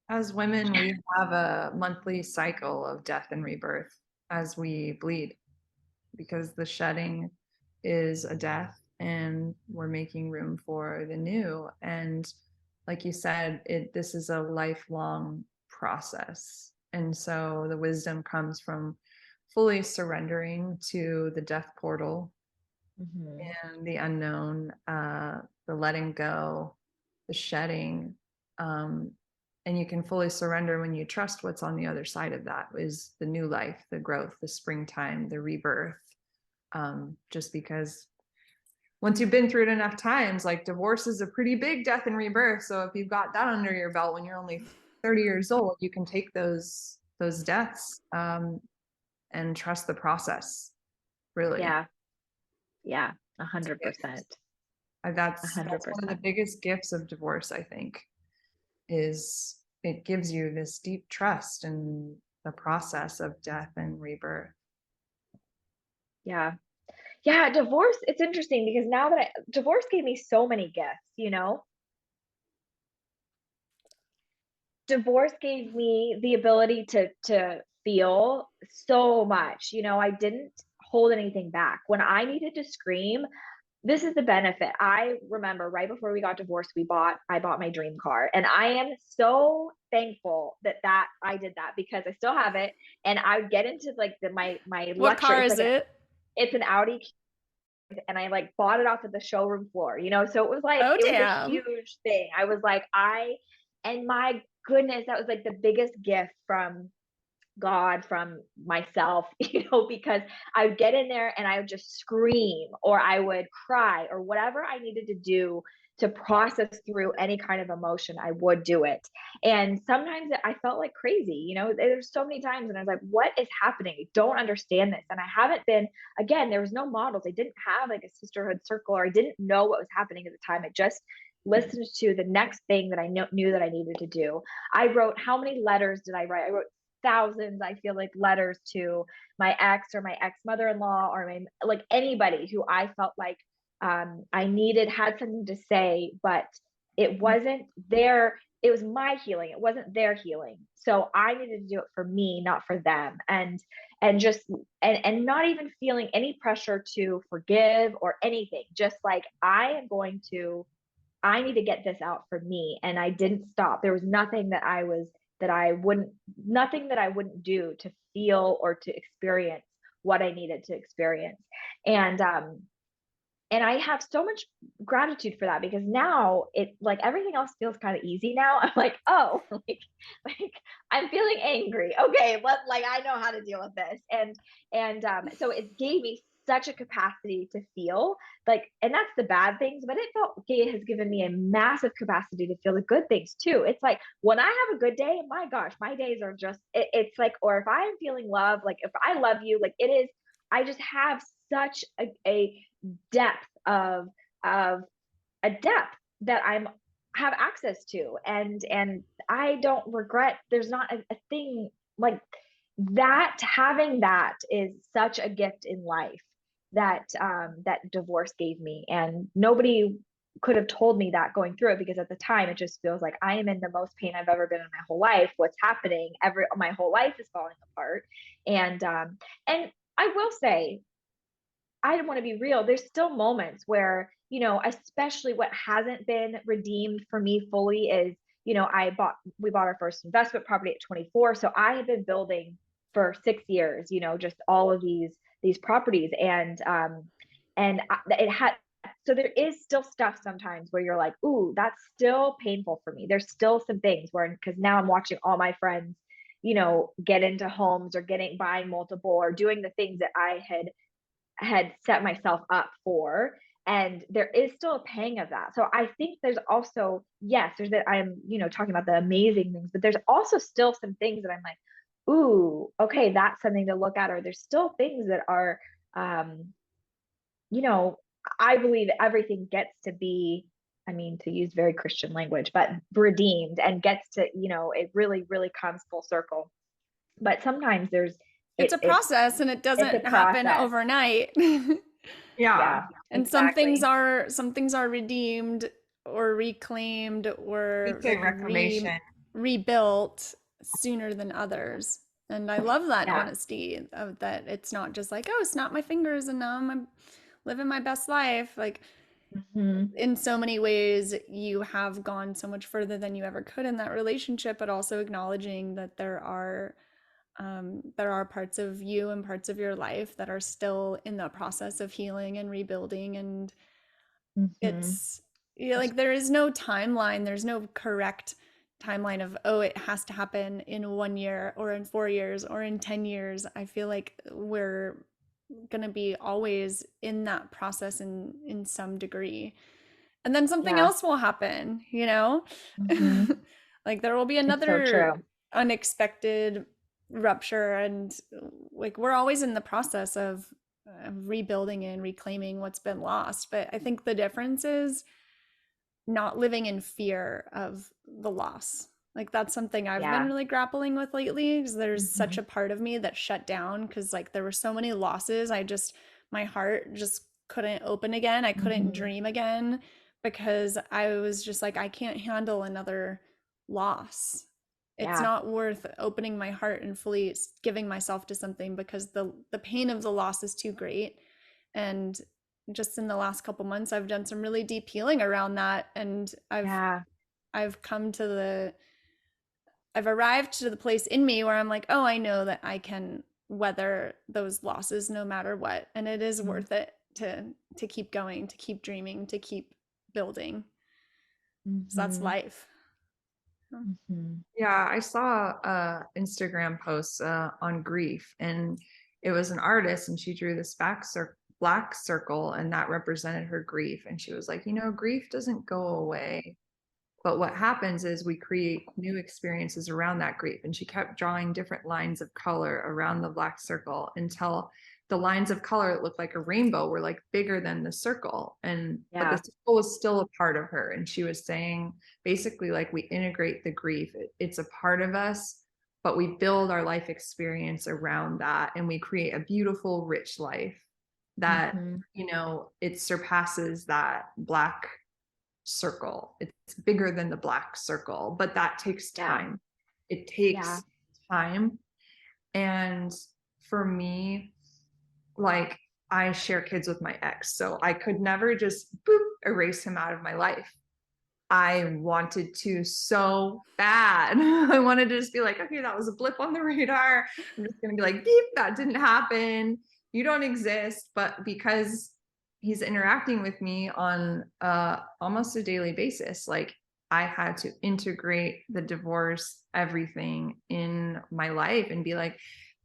[SPEAKER 1] As women, we have a monthly cycle of death and rebirth as we bleed, because the shedding is a death and we're making room for the new. And like you said, this is a lifelong process. And so the wisdom comes from fully surrendering to the death portal
[SPEAKER 2] Hmm.
[SPEAKER 1] and the unknown, the letting go, the shedding. Um, and you can fully surrender when you trust what's on the other side of that is the new life, the growth, the springtime, the rebirth. Just because once you've been through it enough times, like divorce is a pretty big death and rebirth. So if you've got that under your belt when you're only 30 years old, you can take those deaths and trust the process. Really.
[SPEAKER 2] Yeah. Yeah. 100%.
[SPEAKER 1] That's one of the biggest gifts of divorce, I think, is it gives you this deep trust in the process of death and rebirth.
[SPEAKER 2] Yeah. Yeah, divorce, it's interesting because now that divorce gave me so many gifts, you know? Divorce gave me the ability to feel so much. You know, I didn't hold anything back. When I needed to scream, this is the benefit. I remember right before we got divorced, I bought my dream car. And I am so thankful that I did that because I still have it. And I would get into like my
[SPEAKER 3] What car
[SPEAKER 2] luxury.
[SPEAKER 3] is it?
[SPEAKER 2] It's an Audi, and I like bought it off of the showroom floor, you know? So it was like,
[SPEAKER 3] Oh,
[SPEAKER 2] it was a
[SPEAKER 3] damn.
[SPEAKER 2] huge thing. I was like, and my goodness, that was like the biggest gift from God, from myself, you know, because I would get in there and I would just scream or I would cry or whatever I needed to do to process through any kind of emotion, I would do it. And sometimes I felt like crazy, you know, there's so many times and I was like, what is happening? I don't understand this. And I haven't been, again, there was no models. I didn't have like a sisterhood circle, or I didn't know what was happening at the time. I just listened to the next thing that I knew that I needed to do. I wrote, how many letters did I write? I wrote thousands, I feel like, letters to my ex or my ex mother-in-law or my, like anybody who I felt like I had something to say, but it wasn't their, it was my healing. It wasn't their healing. So I needed to do it for me, not for them. And just, and not even feeling any pressure to forgive or anything. Just like, I need to get this out for me. And I didn't stop. There was nothing nothing that I wouldn't do to feel or to experience what I needed to experience. And I have so much gratitude for that because now it, like, everything else feels kind of easy now. I'm like, oh, like I'm feeling angry. Okay, like I know how to deal with this. And so it gave me such a capacity to feel like, and that's the bad things, but it has given me a massive capacity to feel the good things too. It's like when I have a good day, my gosh, my days are just, it's like, or if I'm feeling love, like if I love you, like it is, I just have such a depth of a depth that I'm have access to, and I don't regret. There's not a thing like that. Having that is such a gift in life that that divorce gave me, and nobody could have told me that going through it, because at the time it just feels like I am in the most pain I've ever been in my whole life. What's happening? My whole life is falling apart, and I will say, I want to be real. There's still moments where, you know, especially what hasn't been redeemed for me fully is, you know, we bought our first investment property at 24. So I have been building for 6 years, you know, just all of these properties. It had, so there is still stuff sometimes where you're like, ooh, that's still painful for me. There's still some things where, because now I'm watching all my friends, you know, get into homes or buying multiple or doing the things that I had set myself up for, and there is still a pang of that. So I think there's also, yes, there's that, I'm, you know, talking about the amazing things, but there's also still some things that I'm like, ooh, okay, that's something to look at. Or there's still things that are, you know, I believe everything gets to be, I mean, to use very Christian language, but redeemed, and gets to, you know, it really, really comes full circle. But sometimes
[SPEAKER 3] it's a process, and it doesn't happen overnight.
[SPEAKER 1] Yeah.
[SPEAKER 3] And
[SPEAKER 2] exactly.
[SPEAKER 3] some things are redeemed or reclaimed or like rebuilt sooner than others. And I love that honesty of that. It's not just like, oh, snap my fingers and now I'm living my best life. Like, in so many ways, you have gone so much further than you ever could in that relationship, but also acknowledging that there are parts of you and parts of your life that are still in the process of healing and rebuilding. And it's, you know, like, there is no timeline. There's no correct timeline of, oh, it has to happen in 1 year or in 4 years or in 10 years. I feel like we're going to be always in that process in some degree. And then something
[SPEAKER 2] Yeah.
[SPEAKER 3] else will happen, you know?
[SPEAKER 2] Hmm.
[SPEAKER 3] Like there will be
[SPEAKER 2] It's so
[SPEAKER 3] another
[SPEAKER 2] true.
[SPEAKER 3] unexpected rupture, and like we're always in the process of rebuilding and reclaiming what's been lost. But I think the difference is not living in fear of the loss. Like that's something I've been
[SPEAKER 2] Yeah.
[SPEAKER 3] really grappling with lately, because there's such
[SPEAKER 2] Hmm.
[SPEAKER 3] a part of me that shut down because like there were so many losses. My heart just couldn't open again. I couldn't
[SPEAKER 2] Hmm.
[SPEAKER 3] dream again because I was just like, I can't handle another loss. It's
[SPEAKER 2] Yeah.
[SPEAKER 3] not worth opening my heart and fully giving myself to something because the pain of the loss is too great. And just in the last couple months I've done some really deep healing around that, and
[SPEAKER 2] Yeah.
[SPEAKER 3] I've come to the I've arrived to the place in me where I'm like, "Oh, I know that I can weather those losses no matter what, and it is worth it to keep going, to keep dreaming, to keep building." So that's
[SPEAKER 2] Hmm.
[SPEAKER 3] life.
[SPEAKER 2] Hmm.
[SPEAKER 1] Yeah, I saw a Instagram post on grief, and it was an artist, and she drew this black circle, and that represented her grief. And she was like, grief doesn't go away, but what happens is we create new experiences around that grief. And she kept drawing different lines of color around the black circle until the lines of color that looked like a rainbow were like bigger than the circle. And but the
[SPEAKER 2] Yeah.
[SPEAKER 1] circle was still a part of her. And she was saying basically like we integrate the grief. It's a part of us, but we build our life experience around that, and we create a beautiful, rich life that,
[SPEAKER 2] Hmm.
[SPEAKER 1] it surpasses that black circle. It's bigger than the black circle, but that takes
[SPEAKER 2] Yeah.
[SPEAKER 1] time. It
[SPEAKER 2] Yeah.
[SPEAKER 1] takes time. And for me, like, I share kids with my ex, so I could never just boop erase him out of my life. I wanted to so bad. I wanted to just be like, okay, that was a blip on the radar. I'm just going to be like, beep, that didn't happen. You don't exist. But because he's interacting with me on almost a daily basis, like I had to integrate the divorce, everything in my life and be like,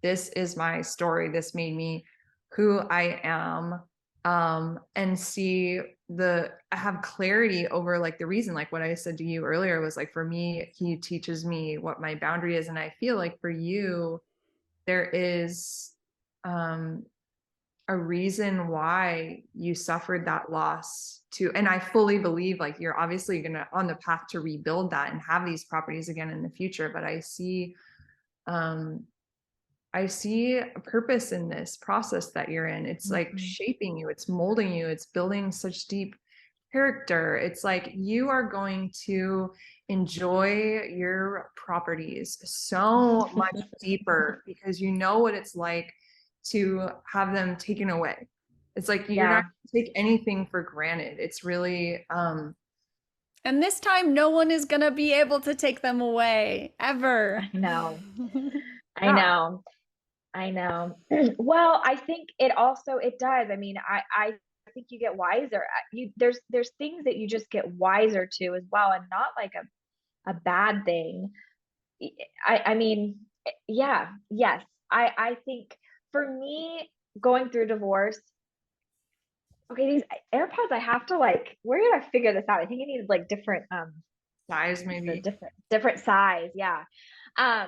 [SPEAKER 1] this is my story. This made me who I am. And see I have clarity over like the reason, like what I said to you earlier was like, for me, he teaches me what my boundary is. And I feel like for you, there is um, a reason why you suffered that loss too. And I fully believe like you're obviously going to on the path to rebuild that and have these properties again in the future. But um, I see a purpose in this process that you're in. It's like
[SPEAKER 2] Hmm.
[SPEAKER 1] shaping you, it's molding you, it's building such deep character. It's like you are going to enjoy your properties so much deeper because you know what it's like to have them taken away. It's like you're not
[SPEAKER 2] Yeah.
[SPEAKER 1] going to take anything for granted. It's really
[SPEAKER 3] And this time no one is going to be able to take them away ever.
[SPEAKER 2] I know. I
[SPEAKER 1] yeah.
[SPEAKER 2] know. I know. Well, I think it does. I mean, I think you get wiser. There's things that you just get wiser to as well, and not like a bad thing. I mean, yeah, yes. I think for me, going through divorce, okay, these AirPods, I have to like, where did I figure this out? I think I needed like different
[SPEAKER 1] Size
[SPEAKER 2] what's the
[SPEAKER 1] maybe.
[SPEAKER 2] different size, yeah. Um,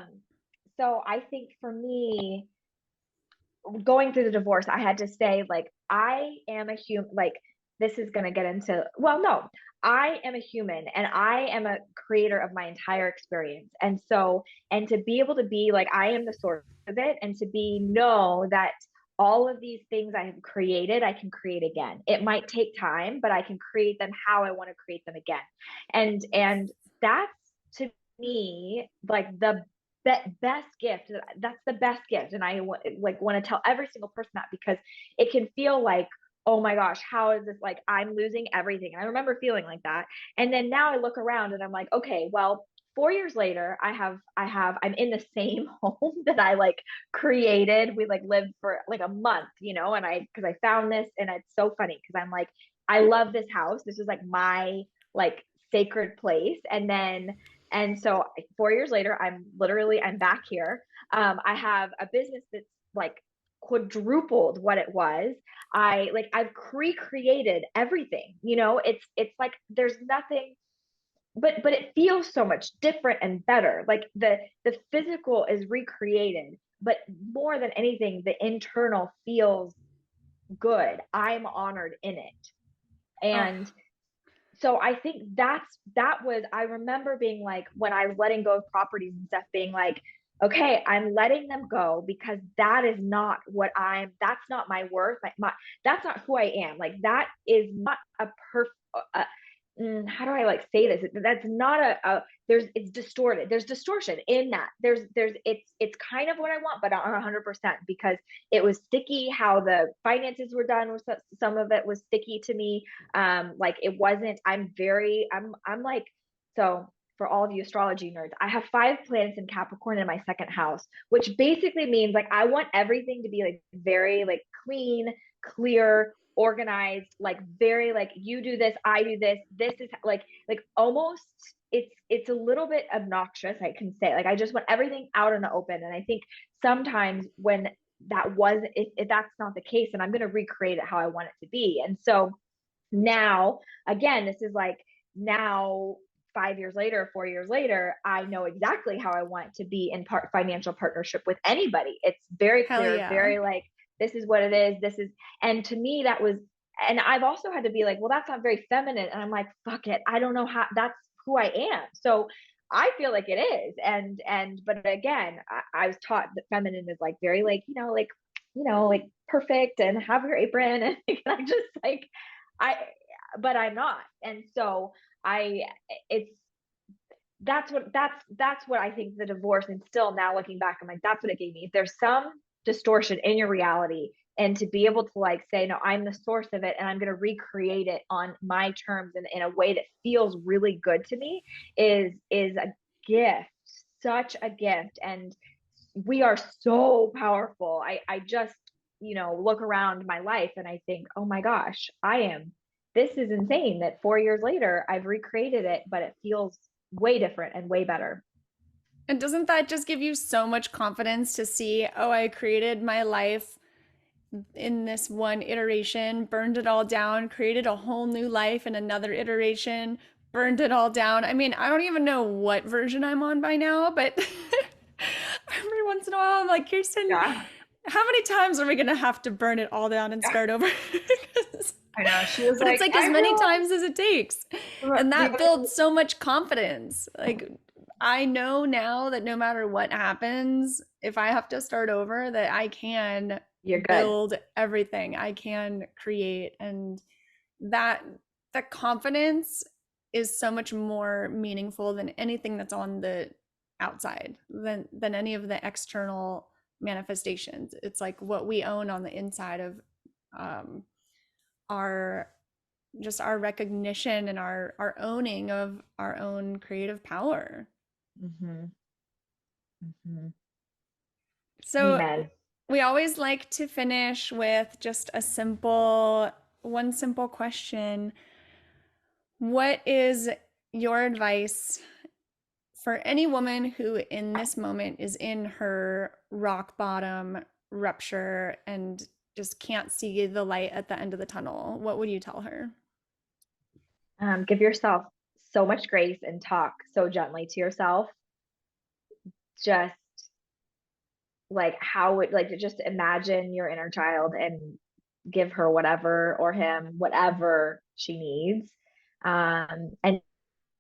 [SPEAKER 2] so I think for me, going through the divorce, I had to say, like, I am a human, like, this is going to get into, well, no, I am a human and I am a creator of my entire experience. And so, and to be able to be like, I am the source of it, and to know that all of these things I have created, I can create again. It might take time, but I can create them how I want to create them again. And that's to me like the best gift. That's the best gift, and I like want to tell every single person that, because it can feel like, oh my gosh, how is this, like I'm losing everything. And I remember feeling like that, and then now I look around and I'm like, okay, well, 4 years later, I'm in the same home that I like created. We like lived for like a month, and because I found this, and it's so funny because I'm like, I love this house. This is like my like sacred place. And so 4 years later, I'm back here. I have a business that's like quadrupled what it was. I've recreated everything, it's like there's nothing, but it feels so much different and better. Like the physical is recreated, but more than anything, the internal feels good. I'm honored in it.
[SPEAKER 3] Oh,
[SPEAKER 2] And so I think I remember being like, when I was letting go of properties and stuff, being like, okay, I'm letting them go because that is not that's not my worth. That's not who I am. Like, that is not a perfect, how do I like say this? That's not it's distorted. There's distortion in that. It's kind of what I want, but not 100%, because it was sticky how the finances were done. Some of it was sticky to me. Like, it wasn't, I'm like, so for all of you astrology nerds, I have 5 planets in Capricorn in my second house, which basically means like I want everything to be like very like clean, clear, organized, like very like, you do this, I do this. This is like almost, it's a little bit obnoxious, I can say. Like, I just want everything out in the open. And I think sometimes when if that's not the case, and I'm going to recreate it how I want it to be. And so now, again, this is like, now 5 years later, 4 years later, I know exactly how I want to be in financial partnership with anybody. It's very
[SPEAKER 3] hell
[SPEAKER 2] clear,
[SPEAKER 3] yeah.
[SPEAKER 2] very like, this is what it is. And to me, that was, and I've also had to be like, well, that's not very feminine. And I'm like, fuck it. I don't know how, that's who I am. So I feel like it is. But again, I was taught that feminine is like very like, like perfect and have your apron. And I just like, I, but I'm not. And so I, it's, that's what I think the divorce, and still now looking back, I'm like, that's what it gave me. If there's some distortion in your reality, and to be able to like say, no, I'm the source of it and I'm going to recreate it on my terms and in a way that feels really good to me, is a gift, such a gift. And we are so powerful. I just, look around my life and I think, oh my gosh, this is insane that 4 years later I've recreated it, but it feels way different and way better.
[SPEAKER 3] And doesn't that just give you so much confidence to see, oh, I created my life in this one iteration, burned it all down, created a whole new life in another iteration, burned it all down. I mean, I don't even know what version I'm on by now, but every once in a while I'm like, Kirsten,
[SPEAKER 2] Yeah.
[SPEAKER 3] how many times are we going to have to burn it all down and start over?
[SPEAKER 1] I know. She was
[SPEAKER 3] But it's
[SPEAKER 1] like,
[SPEAKER 3] like as
[SPEAKER 1] I
[SPEAKER 3] many times as it takes. And that
[SPEAKER 1] realized.
[SPEAKER 3] builds so much confidence. Like, I know now that no matter what happens, if I have to start over, that I can
[SPEAKER 2] You're good.
[SPEAKER 3] build everything. I can create. And that that confidence is so much more meaningful than anything that's on the outside, than any of the external manifestations. It's like what we own on the inside of um our just our recognition and our owning of our own creative power.
[SPEAKER 2] Mm-hmm. Mm-hmm.
[SPEAKER 3] So
[SPEAKER 2] Amen.
[SPEAKER 3] we always like to finish with just one simple question. What is your advice for any woman who in this moment is in her rock bottom rupture and just can't see the light at the end of the tunnel? What would you tell her?
[SPEAKER 2] Give yourself so much grace and talk so gently to yourself. Just like, how would, like, just imagine your inner child and give her whatever, or him, whatever she needs. And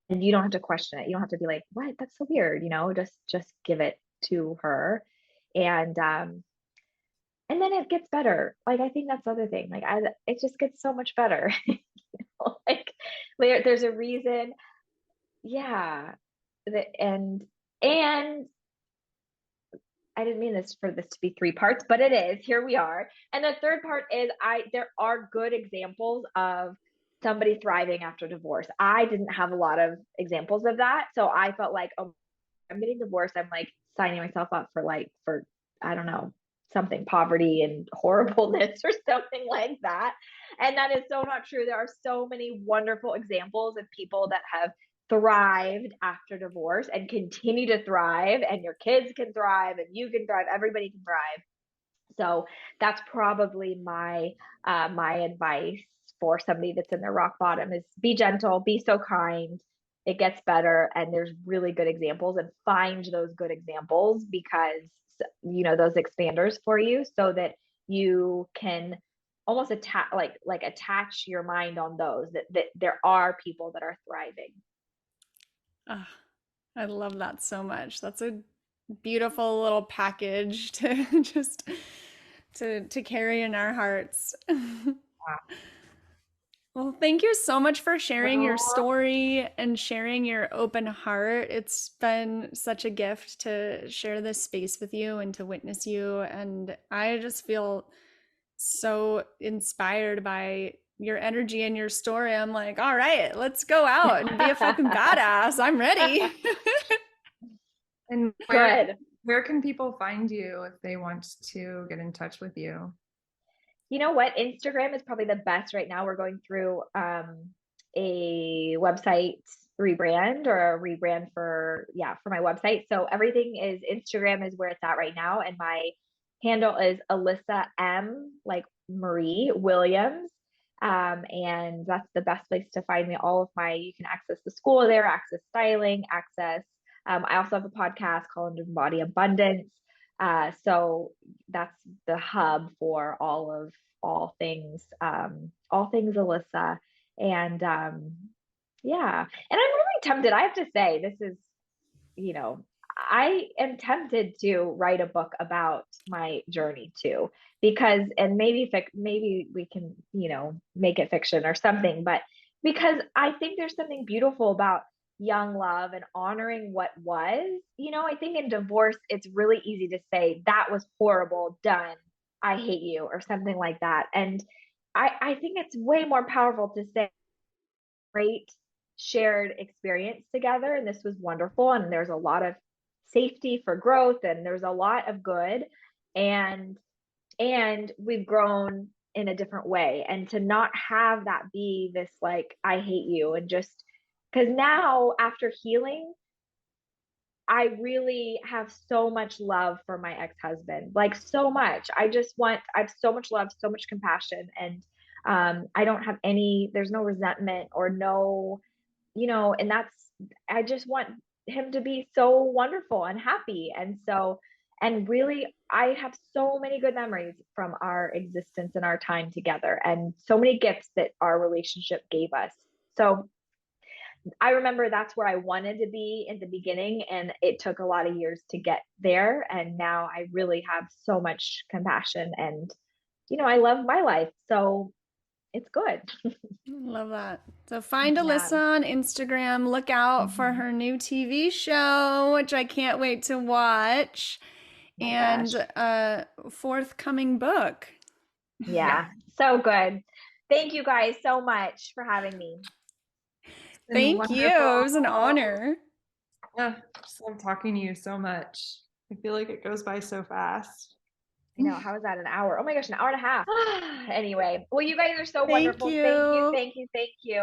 [SPEAKER 2] you don't have to question it. You don't have to be like, what, that's so weird, just give it to her. And then it gets better. Like, I think that's the other thing. Like, it just gets so much better. Like, there's a reason. Yeah. And I didn't mean this for this to be 3 parts, but it is. Here we are. And the third part is, there are good examples of somebody thriving after divorce. I didn't have a lot of examples of that. So I felt like, oh, I'm getting divorced. I'm like signing myself up for I don't know, something, poverty and horribleness or something like that. And that is so not true. There are so many wonderful examples of people that have thrived after divorce and continue to thrive, and your kids can thrive and you can thrive. Everybody can thrive. So that's probably my advice for somebody that's in their rock bottom is be gentle, be so kind. It gets better, and there's really good examples, and find those good examples, because those expanders for you, so that you can almost attach your mind on those, that there are people that are thriving.
[SPEAKER 3] Ah, I love that so much. That's a beautiful little package to just to carry in our hearts. Well, thank you so much for sharing your
[SPEAKER 1] Wow.
[SPEAKER 3] story and sharing your open heart. It's been such a gift to share this space with you and to witness you. And I just feel so inspired by your energy and your story. I'm like, all right, let's go out and be a fucking badass. I'm ready.
[SPEAKER 1] And
[SPEAKER 2] Good.
[SPEAKER 1] where can people find you if they want to get in touch with you?
[SPEAKER 2] You know what? Instagram is probably the best right now. We're going through a website rebrand, or a rebrand for my website. So everything is Instagram is where it's at right now. And my handle is Elissa M, like Marie Williams. And that's the best place to find me. You can access the school there, access styling, access. I also have a podcast called Body Abundance. So that's the hub for all things Elissa. And yeah, and I'm really tempted. I have to say, this is, I am tempted to write a book about my journey too, because, and maybe we can, make it fiction or something, but because I think there's something beautiful about young love and honoring what was. I think in divorce, it's really easy to say that was horrible, done, I hate you, or something like that. And I think it's way more powerful to say, great shared experience together, and this was wonderful, and there's a lot of safety for growth, and there's a lot of good, and we've grown in a different way. And to not have that be this, like, I hate you, and just because now, after healing, I really have so much love for my ex-husband, like so much. I have so much love, so much compassion. And I don't have there's no resentment or no, and I just want him to be so wonderful and happy. And so, and really, I have so many good memories from our existence and our time together, and so many gifts that our relationship gave us. So I remember that's where I wanted to be in the beginning, and it took a lot of years to get there. And now I really have so much compassion, and, I love my life. So it's good.
[SPEAKER 3] Love that. So find
[SPEAKER 2] Yeah.
[SPEAKER 3] Elissa on Instagram. Look out for
[SPEAKER 2] Mhm.
[SPEAKER 3] her new TV show, which I can't wait to watch,
[SPEAKER 2] Oh my
[SPEAKER 3] and
[SPEAKER 2] gosh.
[SPEAKER 3] a forthcoming book.
[SPEAKER 1] Yeah.
[SPEAKER 2] Yeah. So good. Thank you guys so much for having me.
[SPEAKER 1] It's been
[SPEAKER 3] Thank you.
[SPEAKER 1] wonderful.
[SPEAKER 3] It was an honor.
[SPEAKER 1] Just love talking to you so much. I feel like it goes by so fast.
[SPEAKER 2] I know. How is that, an hour? Oh my gosh, an hour and a half. Anyway, well, you guys are so
[SPEAKER 3] Thank
[SPEAKER 2] wonderful. Thank you.
[SPEAKER 3] you.
[SPEAKER 2] Thank you. Thank you.